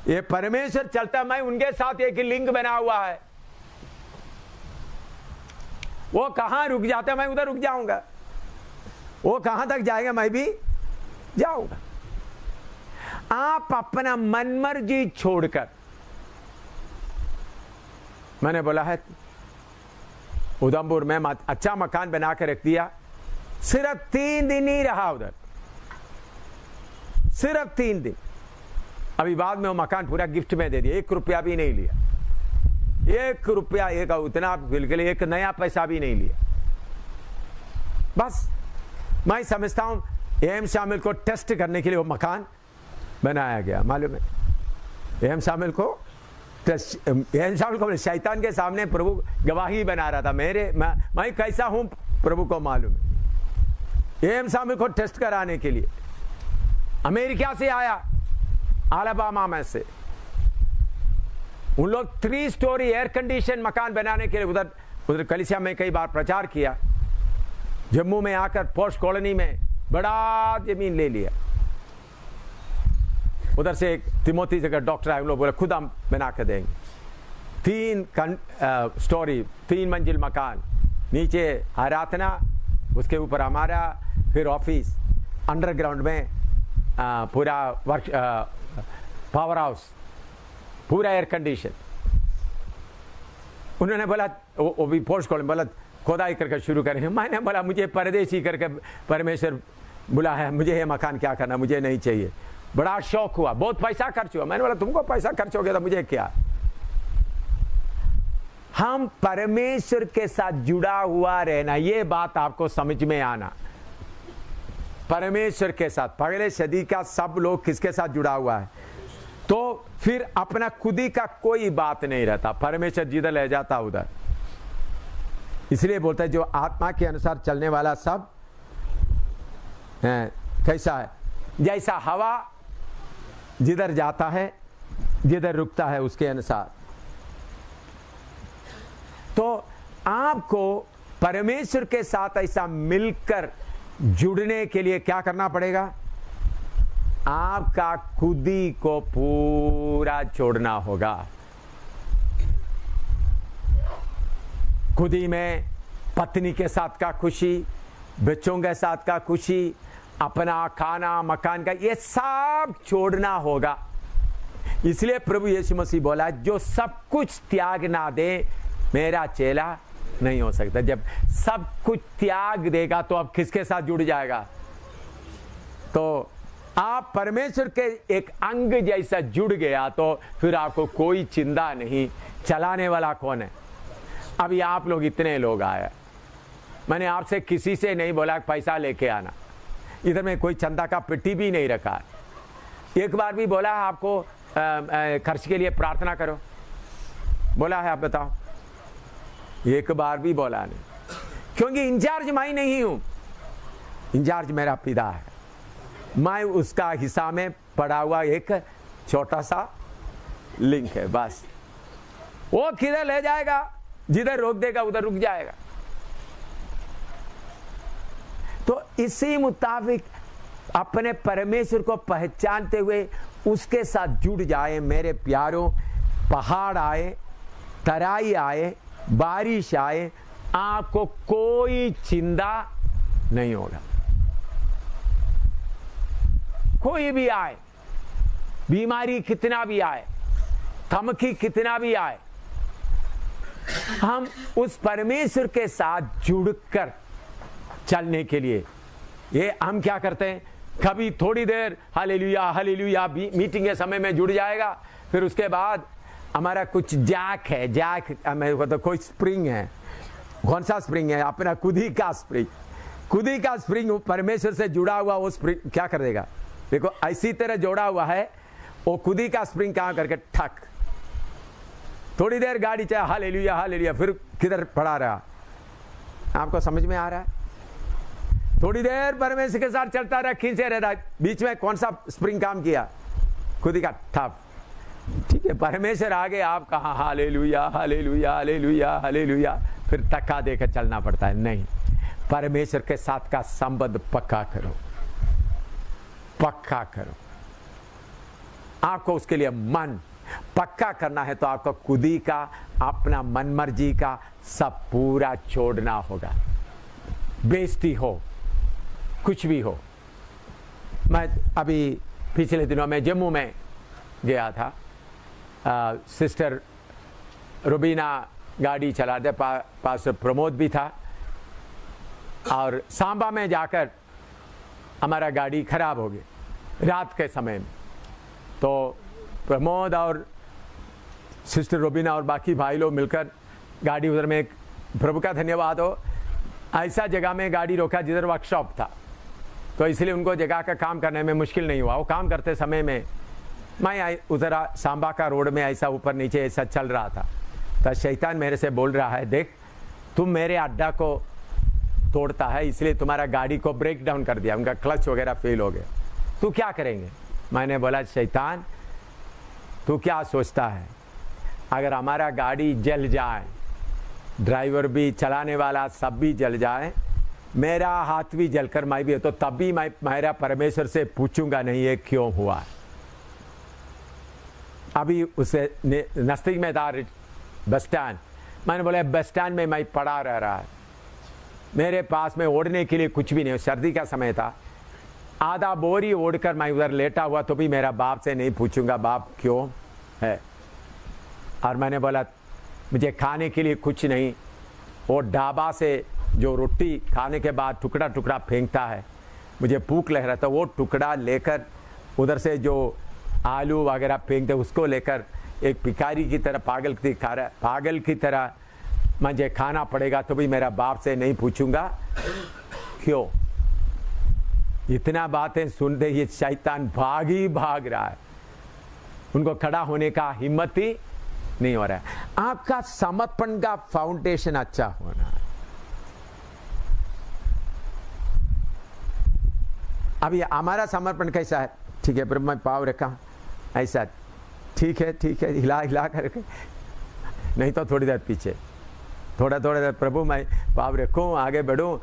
ये परमेश्वर चलता, मैं उनके साथ एक लिंक बना हुआ है। वो कहां रुक जाते हैं मैं उधर रुक जाऊंगा, वो कहां तक जाएगा मैं भी जाऊंगा। आप अपना मनमर्जी छोड़कर, मैंने बोला है उधमपुर में अच्छा मकान बना के रख दिया, सिर्फ 3 दिन ही रहा उधर, सिर्फ 3 दिन। अभी बाद में वो मकान पूरा गिफ्ट में दे दिया, 1 रुपया भी नहीं लिया, 1 रुपया, एक उतना बिल्कुल एक नया पैसा भी नहीं लिया। बस मैं समझता हूं एम शामिल को टेस्ट करने के लिए वो मकान बनाया गया, मालूम है? एम शामिल को शैतान के सामने प्रभु गवाही बना रहा था, मैं कैसा हूं प्रभु को मालूम है। एम शामिल को टेस्ट कराने के लिए अमेरिका से आया, अलाबामा में से। उन लोग 3 स्टोरी एयर कंडीशन मकान बनाने के लिए उधर कलिसिया में कई बार प्रचार किया। जम्मू में आकर पोस्ट कॉलोनी में बड़ा जमीन ले लिया। उधर से एक तिमोथी जगह डॉक्टर आए, उन लोग बोले खुद हम बना कर देंगे। 3 स्टोरी 3 मंजिल मकान, नीचे आराधना, उसके ऊपर हमारा, फिर ऑफिस, अंडरग्राउंड में पूरा वर्क पावर हाउस, पूरा एयर कंडीशन। उन्होंने बोला वो भी पोस्ट कॉलोनी, बोला खोदाई करके शुरू करेंगे। मैंने बोला मुझे परदेशी करके परमेश्वर बुला है, मुझे ये मकान क्या करना, मुझे नहीं चाहिए। बड़ा शौक हुआ, बहुत पैसा खर्च हुआ। मैंने बोला तुमको पैसा खर्च हो गया तो मुझे क्या। हम परमेश्वर के साथ जुड़ा हुआ रहना, ये बात आपको समझ में आना। परमेश्वर के साथ पहले सदी का सब लोग किसके साथ जुड़ा हुआ है, तो फिर अपना खुदी का कोई बात नहीं रहता, परमेश्वर जिधर ले जाता उधर। इसलिए बोलता है जो आत्मा के अनुसार चलने वाला सब कैसा है, जैसा हवा जिधर जाता है, जिधर रुकता है उसके अनुसार। तो आपको परमेश्वर के साथ ऐसा मिलकर जुड़ने के लिए क्या करना पड़ेगा? आपका खुदी को पूरा छोड़ना होगा। खुदी में पत्नी के साथ का खुशी, बच्चों के साथ का खुशी, अपना खाना मकान का, ये सब छोड़ना होगा। इसलिए प्रभु यीशु मसीह बोला जो सब कुछ त्याग ना दे मेरा चेला नहीं हो सकता। जब सब कुछ त्याग देगा तो अब किसके साथ जुड़ जाएगा? तो आप परमेश्वर के एक अंग जैसा जुड़ गया तो फिर आपको कोई चिंता नहीं। चलाने वाला कौन है? अभी आप लोग इतने लोग आए, मैंने आपसे किसी से नहीं बोला पैसा लेके आना, इधर में कोई चंदा का पेटी भी नहीं रखा। एक बार भी बोला है आपको खर्च के लिए प्रार्थना करो? बोला है? आप बताओ। एक बार भी बोला नहीं, क्योंकि इंचार्ज मैं नहीं हूं, इंचार्ज मेरा पिता है। मैं उसका हिस्सा में पड़ा हुआ एक छोटा सा लिंक है, बस। वो किधर ले जाएगा, जिधर रोक देगा उधर रुक जाएगा। तो इसी मुताबिक अपने परमेश्वर को पहचानते हुए उसके साथ जुड़ जाए मेरे प्यारों। पहाड़ आए, तराई आए, बारिश आए, आपको कोई चिंता नहीं होगा। कोई भी आए, बीमारी कितना भी आए, धमकी कितना भी आए, हम उस परमेश्वर के साथ जुड़कर चलने के लिए ये हम क्या करते हैं, कभी थोड़ी देर हालेलुया हालेलुया मीटिंग के समय में जुड़ जाएगा, फिर उसके बाद हमारा कुछ जैक है, जैक मेरे को तो कोई स्प्रिंग है, कौन सा स्प्रिंग है, अपना खुदी का स्प्रिंग, खुदी का स्प्रिंग परमेश्वर से जुड़ा हुआ वो स्प्रिंग क्या कर देगा। देखो ऐसी तरह जोड़ा हुआ है, वो खुदी का स्प्रिंग कहां करके ठक, थोड़ी देर गाड़ी चाहे हालेलुया हालेलुया, फिर किधर पड़ा रहा। आपको समझ में आ रहा है? थोड़ी देर परमेश्वर के साथ चलता रहा, खींचे रहता, बीच में कौन सा स्प्रिंग काम किया, खुदी का ठप। ठीक है, परमेश्वर आगे, आप कहा हालेलुया हालेलुया हालेलुया हालेलुया, फिर धक्का देकर चलना पड़ता है। नहीं, परमेश्वर के साथ का संबंध पक्का करो, पक्का करो। आपको उसके लिए मन पक्का करना है तो आपको खुदी का, अपना मन मर्जी का सब पूरा छोड़ना होगा। बेइज्जती हो, कुछ भी हो। मैं अभी पिछले दिनों में जम्मू में गया था, सिस्टर रुबीना गाड़ी चलाते, पास प्रमोद भी था, और सांबा में जाकर हमारा गाड़ी खराब हो गई रात के समय में। तो प्रमोद और सिस्टर रुबीना और बाकी भाई लोग मिलकर गाड़ी, उधर में एक, प्रभु का धन्यवाद हो, ऐसा जगह में गाड़ी रोका जिधर वर्कशॉप था, तो इसलिए उनको जगह का काम करने में मुश्किल नहीं हुआ। वो काम करते समय में मैं उधर सांबा का रोड में ऐसा ऊपर नीचे ऐसा चल रहा था, तो शैतान मेरे से बोल रहा है, देख तुम मेरे अड्डा को तोड़ता है, इसलिए तुम्हारा गाड़ी को ब्रेक डाउन कर दिया, उनका क्लच वगैरह फेल हो गया, तू क्या करेंगे। मैंने बोला, शैतान तू क्या सोचता है, अगर हमारा गाड़ी जल जाए, ड्राइवर भी, चलाने वाला सब भी जल जाए, मेरा हाथ भी जलकर मैं भी, तो तब भी मैं मेरा परमेश्वर से पूछूंगा नहीं ये क्यों हुआ। अभी उसे नजदीक में था बस स्टैंड, मैंने बोला बस स्टैंड में मैं पड़ा रह रहा है, मेरे पास में ओढ़ने के लिए कुछ भी नहीं, सर्दी का समय था, आधा बोरी ओढ़कर मैं उधर लेटा हुआ, तो भी मेरा बाप से नहीं पूछूंगा बाप क्यों है। और मैंने बोला मुझे खाने के लिए कुछ नहीं, वो ढाबा से जो रोटी खाने के बाद टुकड़ा टुकड़ा फेंकता है, मुझे भूख लग रहा था, वो टुकड़ा लेकर उधर से जो आलू वगैरह फेंकते उसको लेकर एक भिखारी की तरह, पागल की तरह मुझे खाना पड़ेगा, तो भी मेरा बाप से नहीं पूछूंगा क्यों। इतना बातें सुनते ही शैतान भाग रहा है, उनको खड़ा होने का हिम्मत ही नहीं हो रहा है। आपका समर्पण का फाउंडेशन अच्छा होना है। अभी हमारा समर्पण कैसा है, ठीक है प्रभु मैं पाँव रखा ऐसा, ठीक है हिला हिला करके, नहीं तो थोड़ी देर पीछे, थोड़ा देर प्रभु मैं पाँव रखूं, आगे बढ़ूं,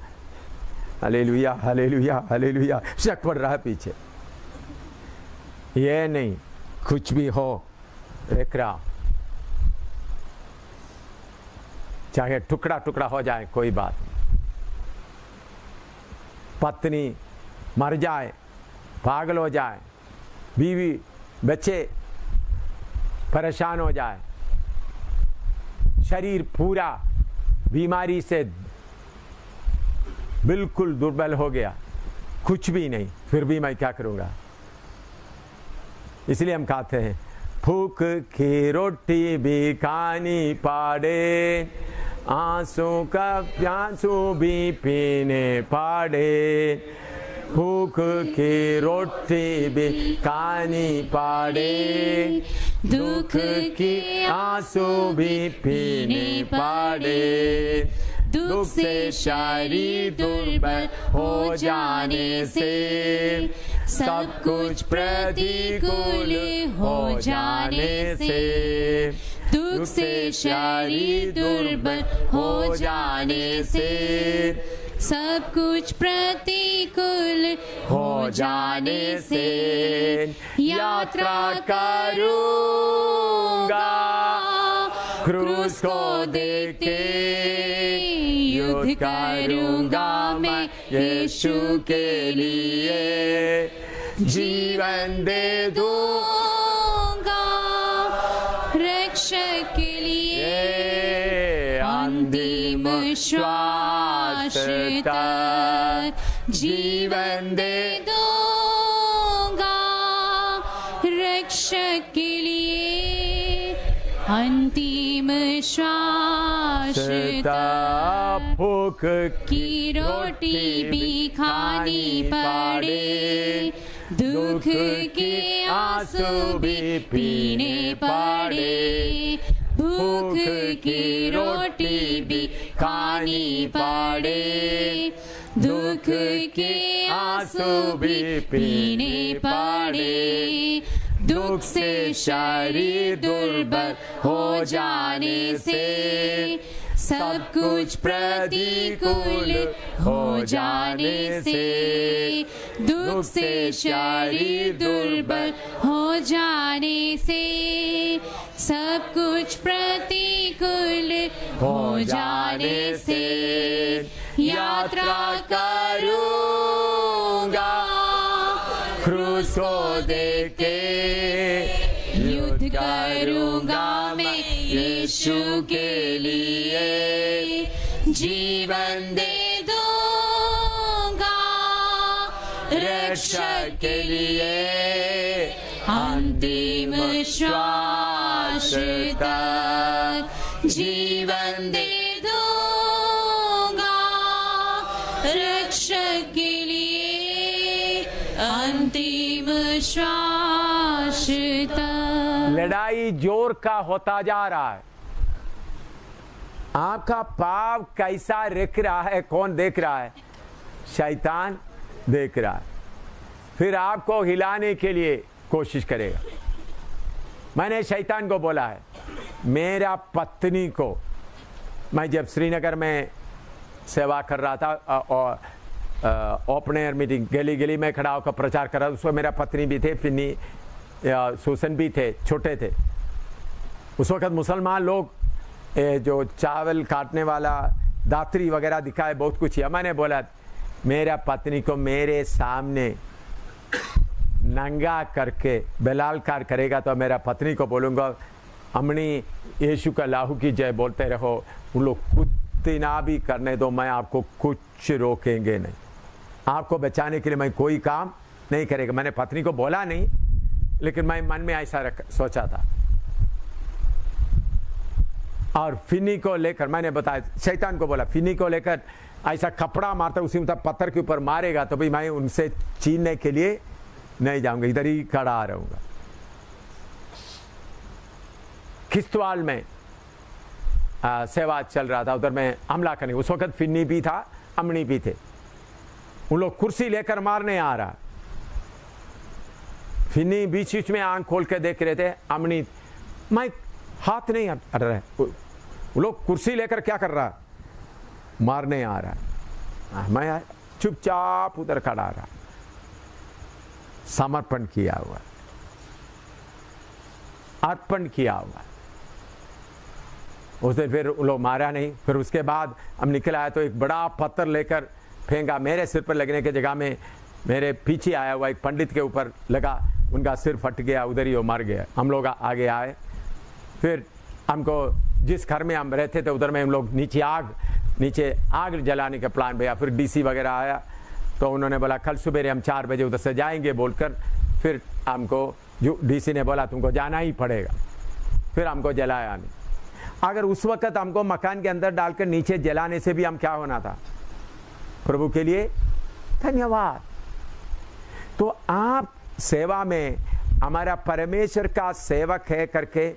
हालेलुया हालेलुया हालेलुया, शक पड़ रहा है पीछे। ये नहीं, कुछ भी हो रख रहा, चाहे टुकड़ा टुकड़ा हो जाए कोई बात नहीं, पत्नी मर जाए, पागल हो जाए, बीवी बच्चे परेशान हो जाए, शरीर पूरा बीमारी से बिल्कुल दुर्बल हो गया, कुछ भी नहीं, फिर भी मैं क्या करूंगा। इसलिए हम कहते हैं भूख की रोटी भी खानी पड़े, आंसू का प्यासू भी पीने पड़े, भूख की रोटी भी खानी पड़े, दुख की आंसू भी पीने पड़े, दुख से शरीर दुर्बल हो जाने से, सब कुछ प्रतिकूल हो जाने से, दुख से शरीर दुर्बल हो जाने से, सब कुछ प्रतिकूल हो जाने से, यात्रा करूंगा क्रूस को देखते, युद्ध करूंगा मैं यीशु के लिए, जीवन दे दूंगा रक्षक के लिए, अंतिम श्वास तक जीवन दे दूंगा रक्षक के लिए, अंतिम श्वास तक भूख की रोटी भी खानी पड़े, दुख के आंसू भी पीने पड़े, भूख की रोटी भी खानी पड़े, दुख के आंसू भी पीने पड़े, दुख से शरीर दुर्बल हो जाने से, सब कुछ प्रतिकूल हो जाने से, दुख से शरीर दुर्बल हो जाने से, सब कुछ प्रतिकूल हो जाने से, यात्रा करूंगा क्रूस को देख के, युद्ध करूंगा मैं यीशु के लिए, जीवन दे दूंगा रक्षक के लिए, अंतिम श्वास तक जीवन दे दूंगा रक्षक के लिए, अंतिम श्वास तक। लड़ाई जोर का होता जा रहा है। आपका पाव कैसा दिख रहा है, कौन देख रहा है? शैतान देख रहा है। फिर आपको हिलाने के लिए कोशिश करेगा। मैंने शैतान को बोला है, मेरा पत्नी को, मैं जब श्रीनगर में सेवा कर रहा था और ओपन एयर मीटिंग गली गली में खड़ा होकर प्रचार कर रहा था, उसमें मेरा पत्नी भी थे, फिन्नी सुसन भी थे, छोटे थे। उस वक्त मुसलमान लोग जो चावल काटने वाला दात्री वगैरह दिखाए, बहुत कुछ किया। मैंने बोला मेरा पत्नी को मेरे सामने नंगा करके बलात्कार करेगा तो मेरा पत्नी को बोलूँगा अम्मी यीशु का लाहू की जय बोलते रहो, उन लोग कुत्तना भी करने दो, मैं आपको कुछ रोकेंगे नहीं, आपको बचाने के लिए मैं कोई काम नहीं करेगा। मैंने पत्नी को बोला नहीं, लेकिन मैं मन में ऐसा सोचा था। और फिनी को लेकर मैंने बताया, शैतान को बोला फिनी को लेकर ऐसा कपड़ा मारता उसी मतलब पत्थर के ऊपर मारेगा तो भाई मैं उनसे छीनने के लिए नहीं जाऊंगा, इधर ही खड़ा रहूंगा। किश्तवाड़ में सेवा चल रहा था, उधर में हमला करने, उस वक्त फिन्नी भी था, अमनी भी थे। उन लोग कुर्सी लेकर मारने आ रहा, फिन्नी बीच बीच में आंख खोल के देख रहे थे, अमनी मैं हाथ नहीं अड़ रहे, वो लोग कुर्सी लेकर क्या कर रहा, मारने आ रहा। मैं चुपचाप उधर खड़ा रहा, समर्पण किया हुआ, अर्पण किया हुआ। उसने फिर वो लोग मारा नहीं। फिर उसके बाद हम निकल आए तो एक बड़ा पत्थर लेकर फेंका, मेरे सिर पर लगने की जगह में मेरे पीछे आया हुआ एक पंडित के ऊपर लगा, उनका सिर फट गया, उधर ही वो मर गया। हम लोग आगे आए, फिर हमको जिस घर में हम रहते थे उधर में हम लोग नीचे आग जलाने का प्लान भैया। फिर डीसी वगैरह आया तो उन्होंने बोला कल सुबह हम 4 बजे उधर से जाएंगे बोलकर, फिर हमको जो डीसी ने बोला तुमको जाना ही पड़ेगा। फिर हमको जलाया नहीं। अगर उस वक्त हमको मकान के अंदर डालकर नीचे जलाने से भी हम क्या होना था? प्रभु के लिए धन्यवाद। तो आप सेवा में हमारा परमेश्वर का सेवक है करके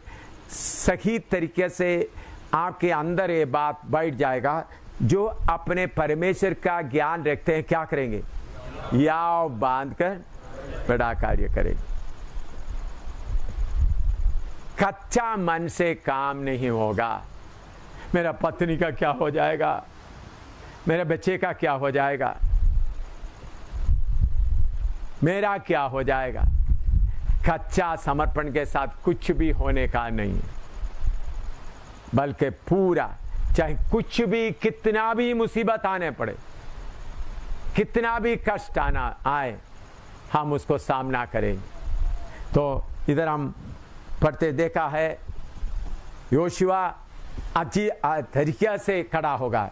सही तरीके से आपके अंदर ये बात बैठ जाएगा। जो अपने परमेश्वर का ज्ञान रखते हैं क्या करेंगे? याव बांधकर बड़ा कार्य करेंगे। कच्चा मन से काम नहीं होगा। मेरा पत्नी का क्या हो जाएगा, मेरे बच्चे का क्या हो जाएगा, मेरा क्या हो जाएगा। कच्चा समर्पण के साथ कुछ भी होने का नहीं, बल्कि पूरा, चाहे कुछ भी, कितना भी मुसीबत आने पड़े, कितना भी कष्ट आना आए, हम उसको सामना करेंगे। तो इधर हम पढ़ते देखा है, योशुआ अच्छी तरीके से खड़ा होगा।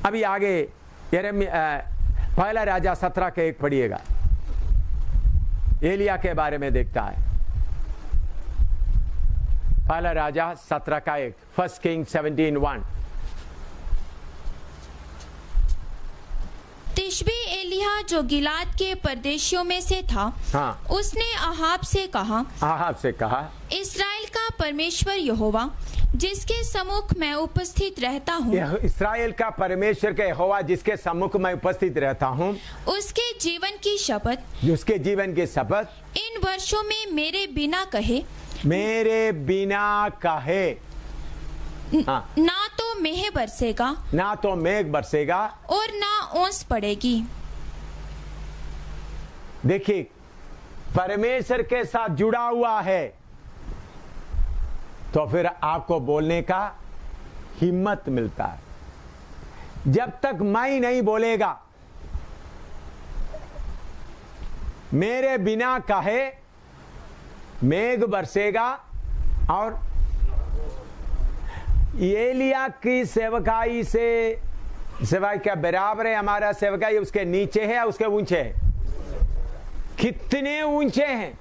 अभी आगे पहला राजा 17 के 1 पढ़िएगा, एलिया के बारे में देखता है। पहला राजा 17 का 1, 1 किंग 17:1। तिशबी एलिया जो गिलाद के परदेशियों में से था, हाँ। उसने अहाब से कहा, इस्राएल का परमेश्वर यहोवा जिसके सम्मुख मैं उपस्थित रहता हूँ, इस्राएल का परमेश्वर के यहोवा जिसके सम्मुख मैं उपस्थित रहता हूँ, उसके जीवन की शपथ, इन वर्षों में मेरे बिना कहे हाँ। ना तो मेघ बरसेगा और ना ओस पड़ेगी। देखिए, परमेश्वर के साथ जुड़ा हुआ है तो फिर आपको बोलने का हिम्मत मिलता है। जब तक मैं नहीं बोलेगा, मेरे बिना कहे मेघ बरसेगा, और एलिया की सेवकाई से सेवकाई क्या बराबर है? हमारा सेवकाई उसके नीचे है या उसके ऊंचे है? कितने ऊंचे हैं?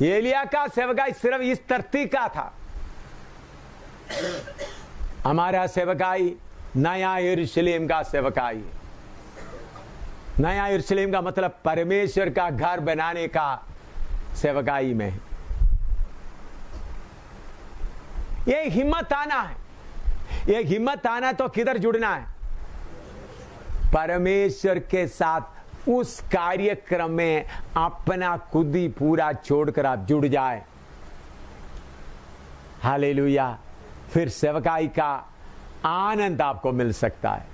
एलिया का सेवकाई सिर्फ इस धरती का था। हमारा सेवकाई नया यरूशलेम का सेवकाई। नया यरूशलेम का मतलब परमेश्वर का घर बनाने का सेवकाई में। ये हिम्मत आना है। ये हिम्मत आना तो किधर जुड़ना है? परमेश्वर के साथ उस कार्यक्रम में अपना खुद ही पूरा छोड़कर आप जुड़ जाए। हालेलुया। फिर सेवकाई का आनंद आपको मिल सकता है।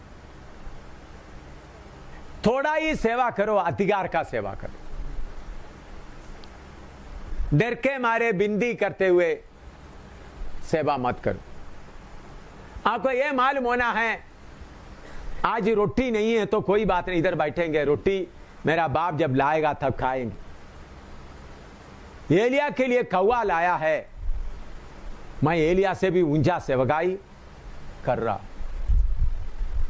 थोड़ा ही सेवा करो, अधिकार का सेवा करो। डर के मारे बिंदी करते हुए सेवा मत करो। आपको यह मालूम होना है, आज रोटी नहीं है तो कोई बात नहीं, इधर बैठेंगे, रोटी मेरा बाप जब लाएगा तब खाएंगे। एलिया के लिए कौवा लाया है, मैं एलिया से भी ऊंचा सेवकाई कर रहा।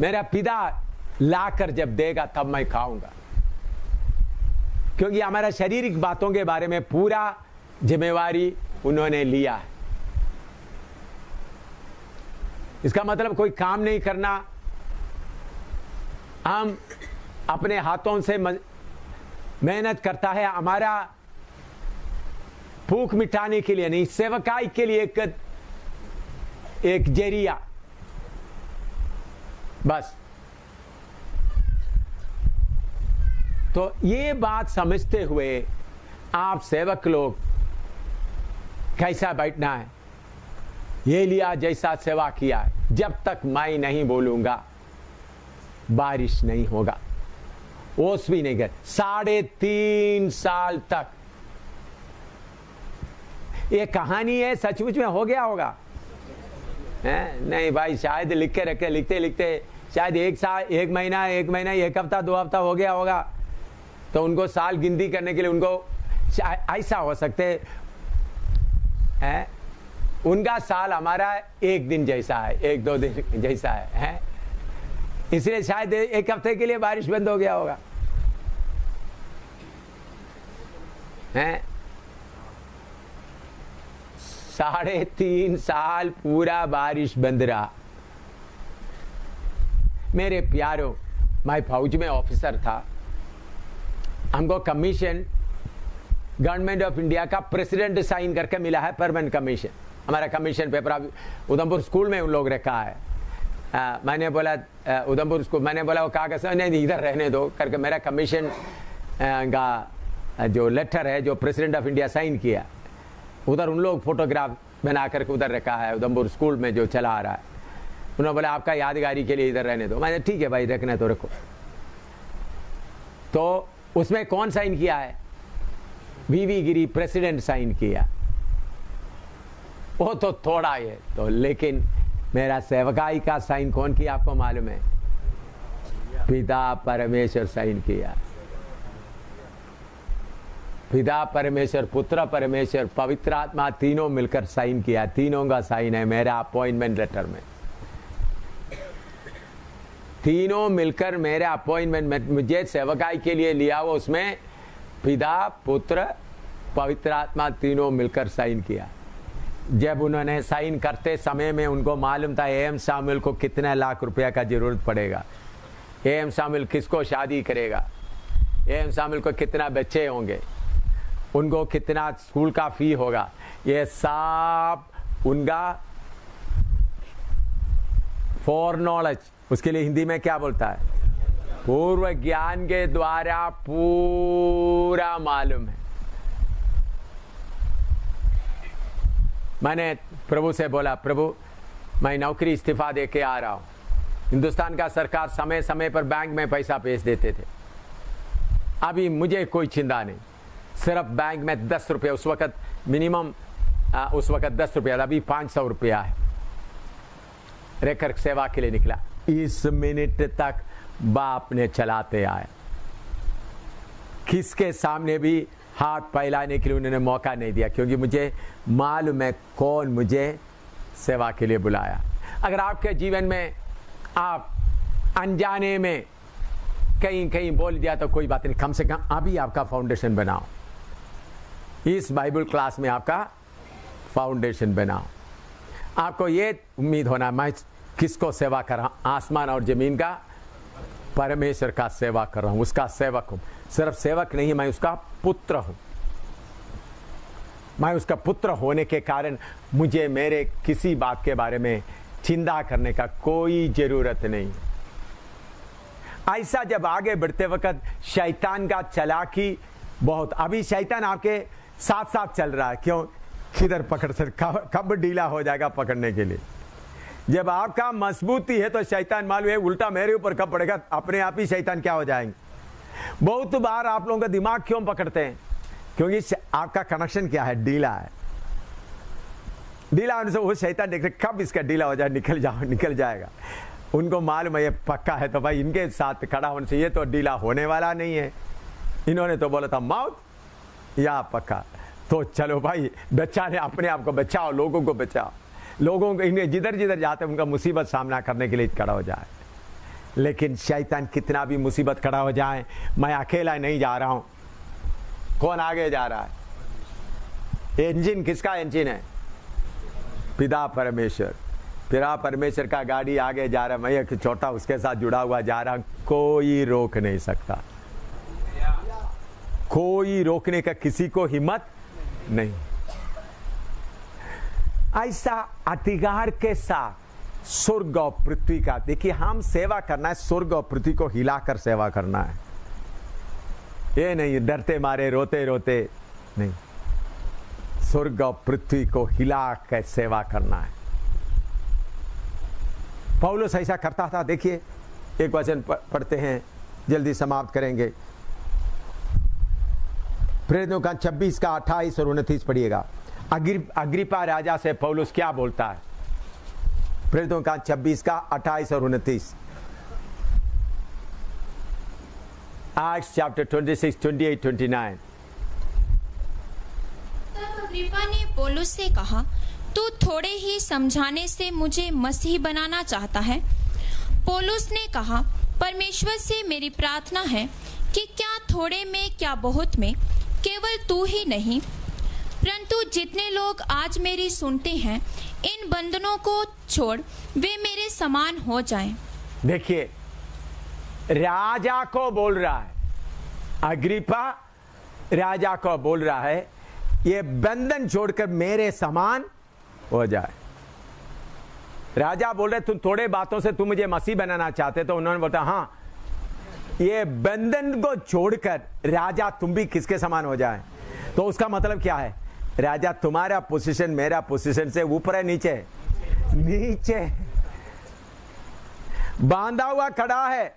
मेरा पिता लाकर जब देगा तब मैं खाऊंगा, क्योंकि हमारा शारीरिक बातों के बारे में पूरा जिम्मेवारी उन्होंने लिया है। इसका मतलब कोई काम नहीं करना, हम अपने हाथों से मेहनत करता है, हमारा भूख मिटाने के लिए नहीं, सेवकाई के लिए एक जरिया बस। तो ये बात समझते हुए आप सेवक लोग कैसा बैठना है? एलिया जैसा सेवा किया है। जब तक मैं नहीं बोलूंगा बारिश नहीं होगा, ओस भी नहीं कर। 3.5 साल तक ये कहानी है, सचमुच में हो गया होगा? नहीं भाई, शायद लिख के रखे, लिखते लिखते शायद 1 साल, 1 महीना, 1 हफ्ता, 2 हफ्ता हो गया होगा। तो उनको साल गिनती करने के लिए उनको ऐसा हो सकते है, उनका साल हमारा 1 दिन जैसा है, 1-2 दिन जैसा है, इसलिए शायद 1 हफ्ते के लिए बारिश बंद हो गया होगा। 3.5 साल पूरा बारिश बंद रहा। मेरे प्यारों, मैं फौज में ऑफिसर था, हमको कमीशन गवर्नमेंट ऑफ इंडिया का प्रेसिडेंट साइन करके मिला है, परमानेंट कमीशन। हमारा कमीशन पेपर अब उधमपुर स्कूल में उन लोग रखा है। मैंने बोला उधमपुर स्कूल, मैंने बोला वो कागज नहीं इधर रहने दो करके, मेरा कमीशन का जो लेटर है जो प्रेसिडेंट ऑफ इंडिया साइन किया, उधर उन लोग फोटोग्राफ बना करके उधर रखा है उधमपुर स्कूल में जो चला आ रहा है। उन्होंने बोला आपका यादगारी के लिए इधर रहने दो। मैंने ठीक है भाई रखना तो रखो। तो उसमें कौन साइन किया है? वीवी गिरी प्रेसिडेंट साइन किया। वो तो थोड़ा है तो, लेकिन मेरा सेवकाई का साइन कौन किया आपको मालूम है? पिता परमेश्वर साइन किया। पिता परमेश्वर, पुत्र परमेश्वर, पवित्र आत्मा तीनों मिलकर साइन किया। तीनों का साइन है मेरा अपॉइंटमेंट लेटर में। तीनों मिलकर मेरे अपॉइंटमेंट में मुझे सेवकाई के लिए लिया, वो उसमें पिता पुत्र पवित्र आत्मा तीनों मिलकर साइन किया। जब उन्होंने साइन करते समय में उनको मालूम था एम शामिल को कितना लाख रुपया का जरूरत पड़ेगा, एम शामिल किसको शादी करेगा, एम शामिल को कितना बच्चे होंगे, उनको कितना स्कूल का फी होगा, ये सब उनका फॉर नॉलेज, उसके लिए हिंदी में क्या बोलता है? पूर्व ज्ञान के द्वारा पूरा मालूम है। मैंने प्रभु से बोला, प्रभु मैं नौकरी इस्तीफा दे के आ रहा हूं। हिंदुस्तान का सरकार समय समय पर बैंक में पैसा भेज देते थे, अभी मुझे कोई चिंता नहीं, सिर्फ बैंक में 10 रुपये, उस वक़्त मिनिमम उस वक़्त 10 रुपया, अभी 500 रुपया है, रेकर सेवा के लिए निकला। इस मिनट तक बाप ने चलाते आए, किसके सामने भी हाथ फैलाने के लिए उन्होंने मौका नहीं दिया, क्योंकि मुझे मालूम है कौन मुझे सेवा के लिए बुलाया। अगर आपके जीवन में आप अनजाने में कहीं कहीं बोल दिया तो कोई बात नहीं, कम से कम अभी आपका फाउंडेशन बनाओ, इस बाइबल क्लास में आपका फाउंडेशन बनाओ। आपको ये उम्मीद होना मैं किसको सेवा कर रहा हूं? आसमान और जमीन का परमेश्वर का सेवा कर रहा हूं, उसका सेवक हूं। सिर्फ सेवक नहीं, मैं उसका पुत्र हूं। मैं उसका पुत्र होने के कारण मुझे मेरे किसी बात के बारे में चिंता करने का कोई जरूरत नहीं। ऐसा जब आगे बढ़ते वक्त शैतान का चालाकी बहुत, अभी शैतान आपके साथ साथ चल रहा है। क्यों? किधर पकड़ सकता, कब ढीला हो जाएगा पकड़ने के लिए। जब आपका मजबूती है तो शैतान मालूम है उल्टा मेरे ऊपर कब पड़ेगा, अपने आप ही शैतान क्या हो जाएंगे। बहुत बार आप लोगों का दिमाग क्यों पकड़ते हैं? क्योंकि आपका कनेक्शन क्या है? ढीला है। ढीला होने से वो शैतान देख रहे कब इसका ढीला हो जाए, निकल जाओ, निकल जाएगा। उनको मालूम है ये पक्का है, तो भाई इनके साथ खड़ा होने से ये तो ढीला होने वाला नहीं है। इन्होंने तो बोला था मौत या पक्का, तो चलो भाई बचाने, अपने आप को बचाओ, लोगों को बचाओ, लोगों को इन्हें जिधर जिधर जाते उनका मुसीबत सामना करने के लिए खड़ा हो जाए। लेकिन शैतान कितना भी मुसीबत खड़ा हो जाए, मैं अकेला नहीं जा रहा हूं। कौन आगे जा रहा है? इंजन किसका इंजन है? पिता परमेश्वर। पिता परमेश्वर का गाड़ी आगे जा रहा है, मैं एक छोटा उसके साथ जुड़ा हुआ जा रहा हूं, कोई रोक नहीं सकता। कोई रोकने का किसी को हिम्मत नहीं। ऐसा अधिकार के साथ स्वर्ग और पृथ्वी का, देखिए हम सेवा करना है, स्वर्ग और पृथ्वी को हिलाकर सेवा करना है। ये नहीं डरते मारे रोते रोते नहीं, स्वर्ग और पृथ्वी को हिलाकर सेवा करना है। पौलुस ऐसा करता था। देखिए एक वचन पढ़ते हैं, जल्दी समाप्त करेंगे। प्रेरितों का 26 का 28 और 29 पढ़िएगा। अग्रिपा राजा से पौलुस क्या बोलता है? प्रेरितों का 26 का 28 और 29। Acts chapter 26, 28, 29। तब अग्रिपा ने पौलुस से कहा, तू थोड़े ही समझाने से मुझे मसीह बनाना चाहता है? पौलुस ने कहा, परमेश्वर से मेरी प्रार्थना है कि क्या थोड़े में क्या बहुत में केवल तू ही नहीं, परंतु जितने लोग आज मेरी सुनते हैं, इन बंधनों को छोड़ वे मेरे समान हो जाएं। देखिए राजा को बोल रहा है, अग्रिप्पा राजा को बोल रहा है ये बंधन छोड़कर मेरे समान हो जाए। राजा बोल रहे तुम थोड़े बातों से तुम मुझे मसीह बनाना चाहते, तो उन्होंने बोला हाँ, ये बंधन को छोड़कर राजा तुम भी किसके समान हो जाए। तो उसका मतलब क्या है? राजा तुम्हारा पोजीशन मेरा पोजीशन से ऊपर है नीचे? नीचे बांधा हुआ खड़ा है।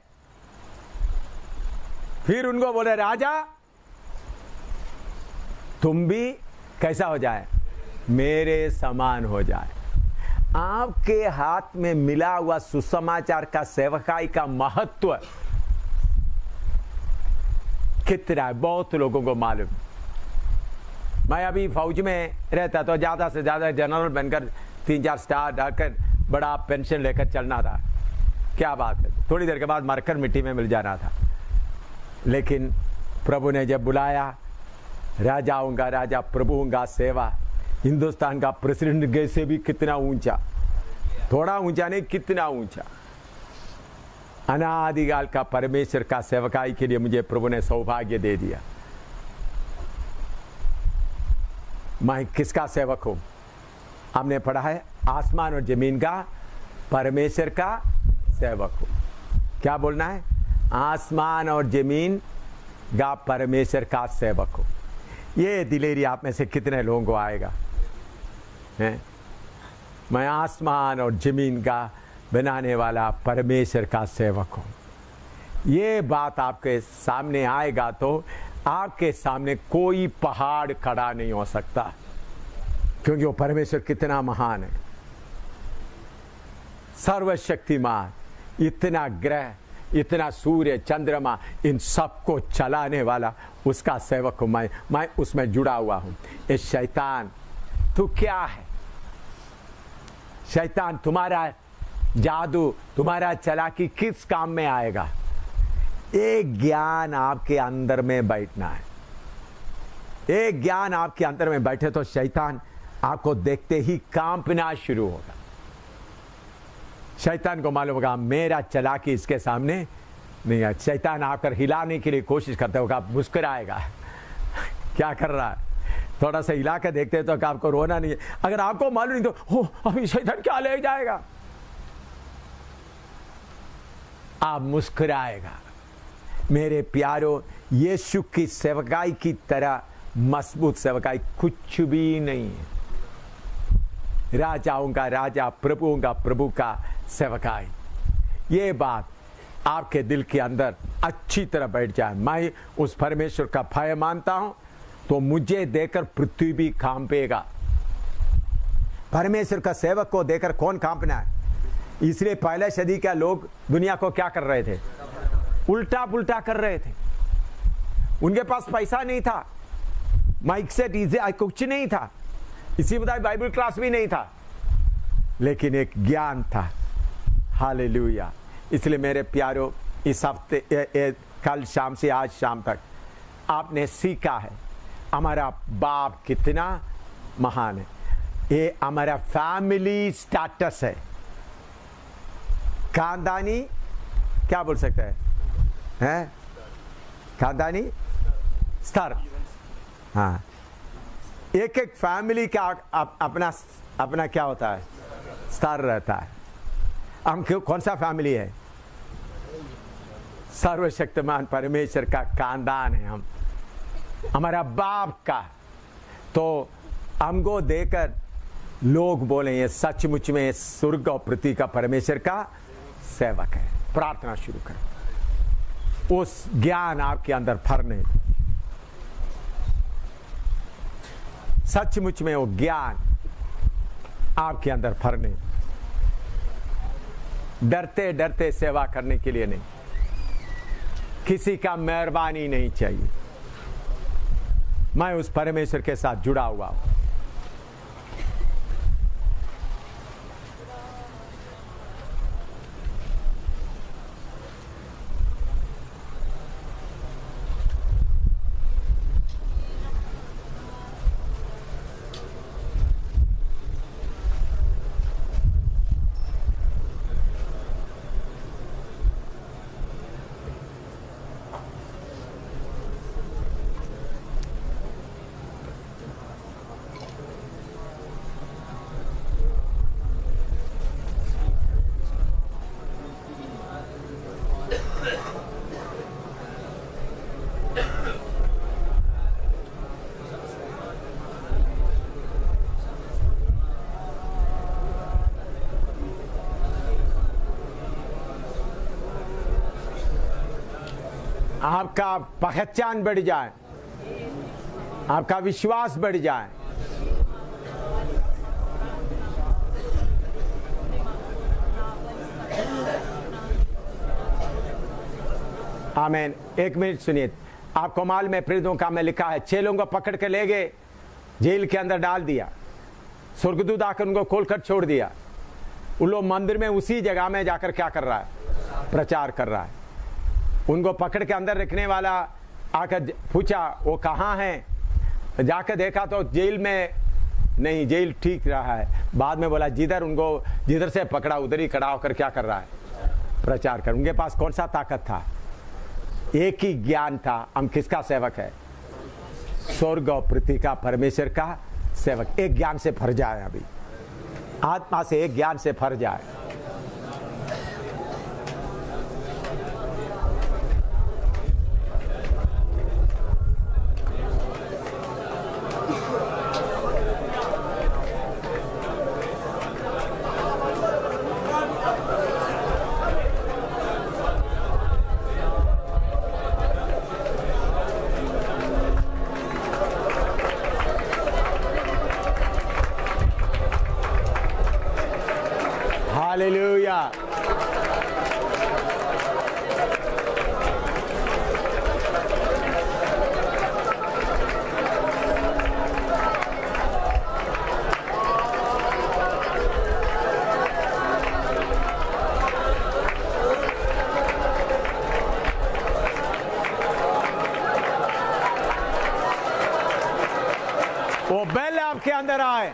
फिर उनको बोले राजा तुम भी कैसा हो जाए? मेरे समान हो जाए। आपके हाथ में मिला हुआ सुसमाचार का सेवकाई का महत्व कितना है बहुत लोगों को मालूम। मैं अभी फौज में रहता तो ज्यादा से ज्यादा जनरल बनकर 3-4 स्टार डालकर बड़ा पेंशन लेकर चलना था। क्या बात है, थोड़ी देर के बाद मरकर मिट्टी में मिल जाना था। लेकिन प्रभु ने जब बुलाया, राजाओं का राजा प्रभुओं का सेवा, हिंदुस्तान का प्रेसिडेंट से भी कितना ऊंचा, थोड़ा ऊंचा नहीं कितना ऊंचा, अनादिकाल का परमेश्वर का सेवकाई के लिए मुझे प्रभु ने सौभाग्य दे दिया। मैं किसका सेवक हूं? हमने पढ़ा है आसमान और जमीन का परमेश्वर का सेवक हूं। क्या बोलना है? आसमान और जमीन का परमेश्वर का सेवक हूं। ये दिलेरी आप में से कितने लोगों को आएगा? हैं? मैं आसमान और जमीन का बनाने वाला परमेश्वर का सेवक हूं। ये बात आपके सामने आएगा तो आपके सामने कोई पहाड़ खड़ा नहीं हो सकता, क्योंकि वो परमेश्वर कितना महान है, सर्वशक्तिमान, इतना ग्रह, इतना सूर्य चंद्रमा, इन सबको चलाने वाला उसका सेवक हूं मैं उसमें जुड़ा हुआ हूं। ये शैतान तू क्या है? शैतान तुम्हारा जादू, तुम्हारा चालाकी किस काम में आएगा? एक ज्ञान आपके अंदर में बैठना है। एक ज्ञान आपके अंदर में बैठे तो शैतान आपको देखते ही कांपना शुरू होगा। शैतान को मालूम होगा मेरा चालाकी इसके सामने नहीं है। शैतान आकर हिलाने के लिए कोशिश करता होगा, मुस्कुराएगा, क्या कर रहा है, थोड़ा सा हिला कर देखते तो आपको रोना नहीं है। अगर आपको मालूम नहीं तो हो अभी शैतान क्या ले जाएगा, आप मुस्कुराएगा। मेरे प्यारो, यीशु की सेवकाई की तरह मजबूत सेवकाई कुछ भी नहीं है। राजाओं का राजा, प्रभुओं का प्रभु का सेवकाई, ये बात आपके दिल के अंदर अच्छी तरह बैठ जाए। मैं उस परमेश्वर का भय मानता हूं तो मुझे देकर पृथ्वी भी कांपेगा। परमेश्वर का सेवक को देकर कौन कांपना है? इसलिए पहले सदी के लोग दुनिया को क्या कर रहे थे? उल्टा पुल्टा कर रहे थे। उनके पास पैसा नहीं था, माइक सेट कुछ नहीं था, इसी बताए बाइबल क्लास भी नहीं था, लेकिन एक ज्ञान था। हालेलुया। इसलिए मेरे प्यारो, इस हफ्ते कल शाम से आज शाम तक आपने सीखा है हमारा बाप कितना महान है। ये हमारा फैमिली स्टेटस है, खानदानी क्या बोल सकते हैं? खानदानी स्तर। हाँ, एक एक फैमिली का अपना क्या होता है? स्तर रहता है। हम कौन सा फैमिली है? सर्वशक्तिमान परमेश्वर का खानदान है हम, हमारा बाप का। तो हमको देकर लोग बोले ये सचमुच में स्वर्ग और पृथ्वी का परमेश्वर का सेवक है। प्रार्थना शुरू करें, उस ज्ञान आपके अंदर भरने, सचमुच में वो ज्ञान आपके अंदर भरने। डरते डरते सेवा करने के लिए नहीं, किसी का मेहरबानी नहीं चाहिए। मैं उस परमेश्वर के साथ जुड़ा हुआ हूं। आपका पहचान बढ़ जाए, आपका विश्वास बढ़ जाए। आमीन। 1 मिनट सुनिए। आपको मालूम है प्रेरितों का में लिखा है 6 लोगों को पकड़ के ले गए, जेल के अंदर डाल दिया, स्वर्गदूत आकर उनको खोलकर छोड़ दिया। उन लोग मंदिर में उसी जगह में जाकर क्या कर रहा है? प्रचार कर रहा है। उनको पकड़ के अंदर रखने वाला आकर पूछा वो कहाँ हैं, जाकर देखा तो जेल में नहीं, जेल ठीक रहा है। बाद में बोला जिधर से पकड़ा उधर ही खड़ा होकर क्या कर रहा है? प्रचार कर। उनके पास कौन सा ताकत था? एक ही ज्ञान था, हम किसका सेवक है? स्वर्ग और पृथ्वी का परमेश्वर का सेवक। एक ज्ञान से भर जाए, अभी आत्मा से एक ज्ञान से भर जाए। हालेलुया। वो बैल आपके अंदर आए।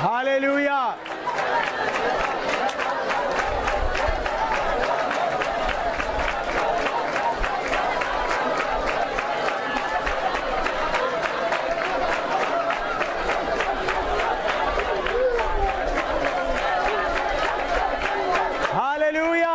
हालेलुया। हालेलुया।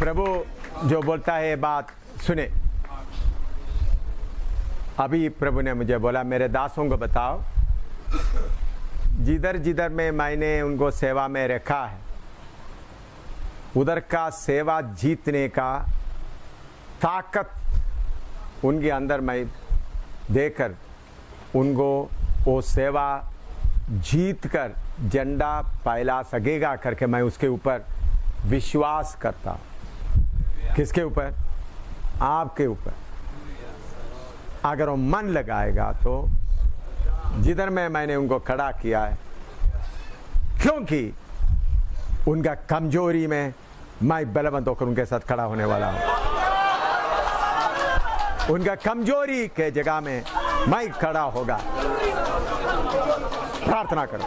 प्रभु जो बोलता है बात सुने। अभी प्रभु ने मुझे बोला मेरे दासों को बताओ, जिधर जिधर में मैंने उनको सेवा में रखा है उधर का सेवा जीतने का ताकत उनके अंदर मैं देकर उनको वो सेवा जीत कर झंडा फैला सकेगा करके मैं उसके ऊपर विश्वास करता हूँ। किसके ऊपर? आपके ऊपर। अगर वो मन लगाएगा तो जिधर में मैंने उनको खड़ा किया है, क्योंकि उनका कमजोरी में मैं बलवंत होकर उनके साथ खड़ा होने वाला हूं। उनका कमजोरी के जगह में मैं खड़ा होगा। प्रार्थना करो।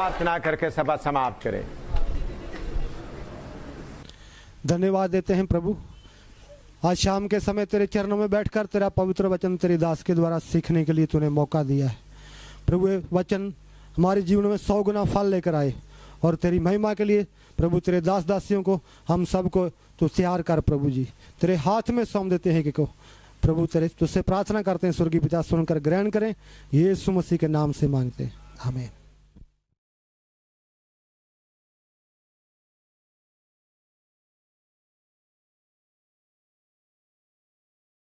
प्रार्थना करके सभा समाप्त करें। धन्यवाद देते हैं प्रभु, आज शाम के समय तेरे चरणों में बैठकर तेरा पवित्र वचन तेरी दास के द्वारा सीखने के लिए तूने मौका दिया है। प्रभु ये वचन हमारे जीवन में 100 गुना फल लेकर आए और तेरी महिमा के लिए प्रभु तेरे दास दासियों को हम सबको तू तैयार कर प्रभु जी, तेरे हाथ में सौंप देते हैं कि को प्रभु तेरे तुझसे प्रार्थना करते हैं स्वर्गीय पिता, सुनकर ग्रहण करें, यीशु मसीह के नाम से मांगते हैं, आमीन।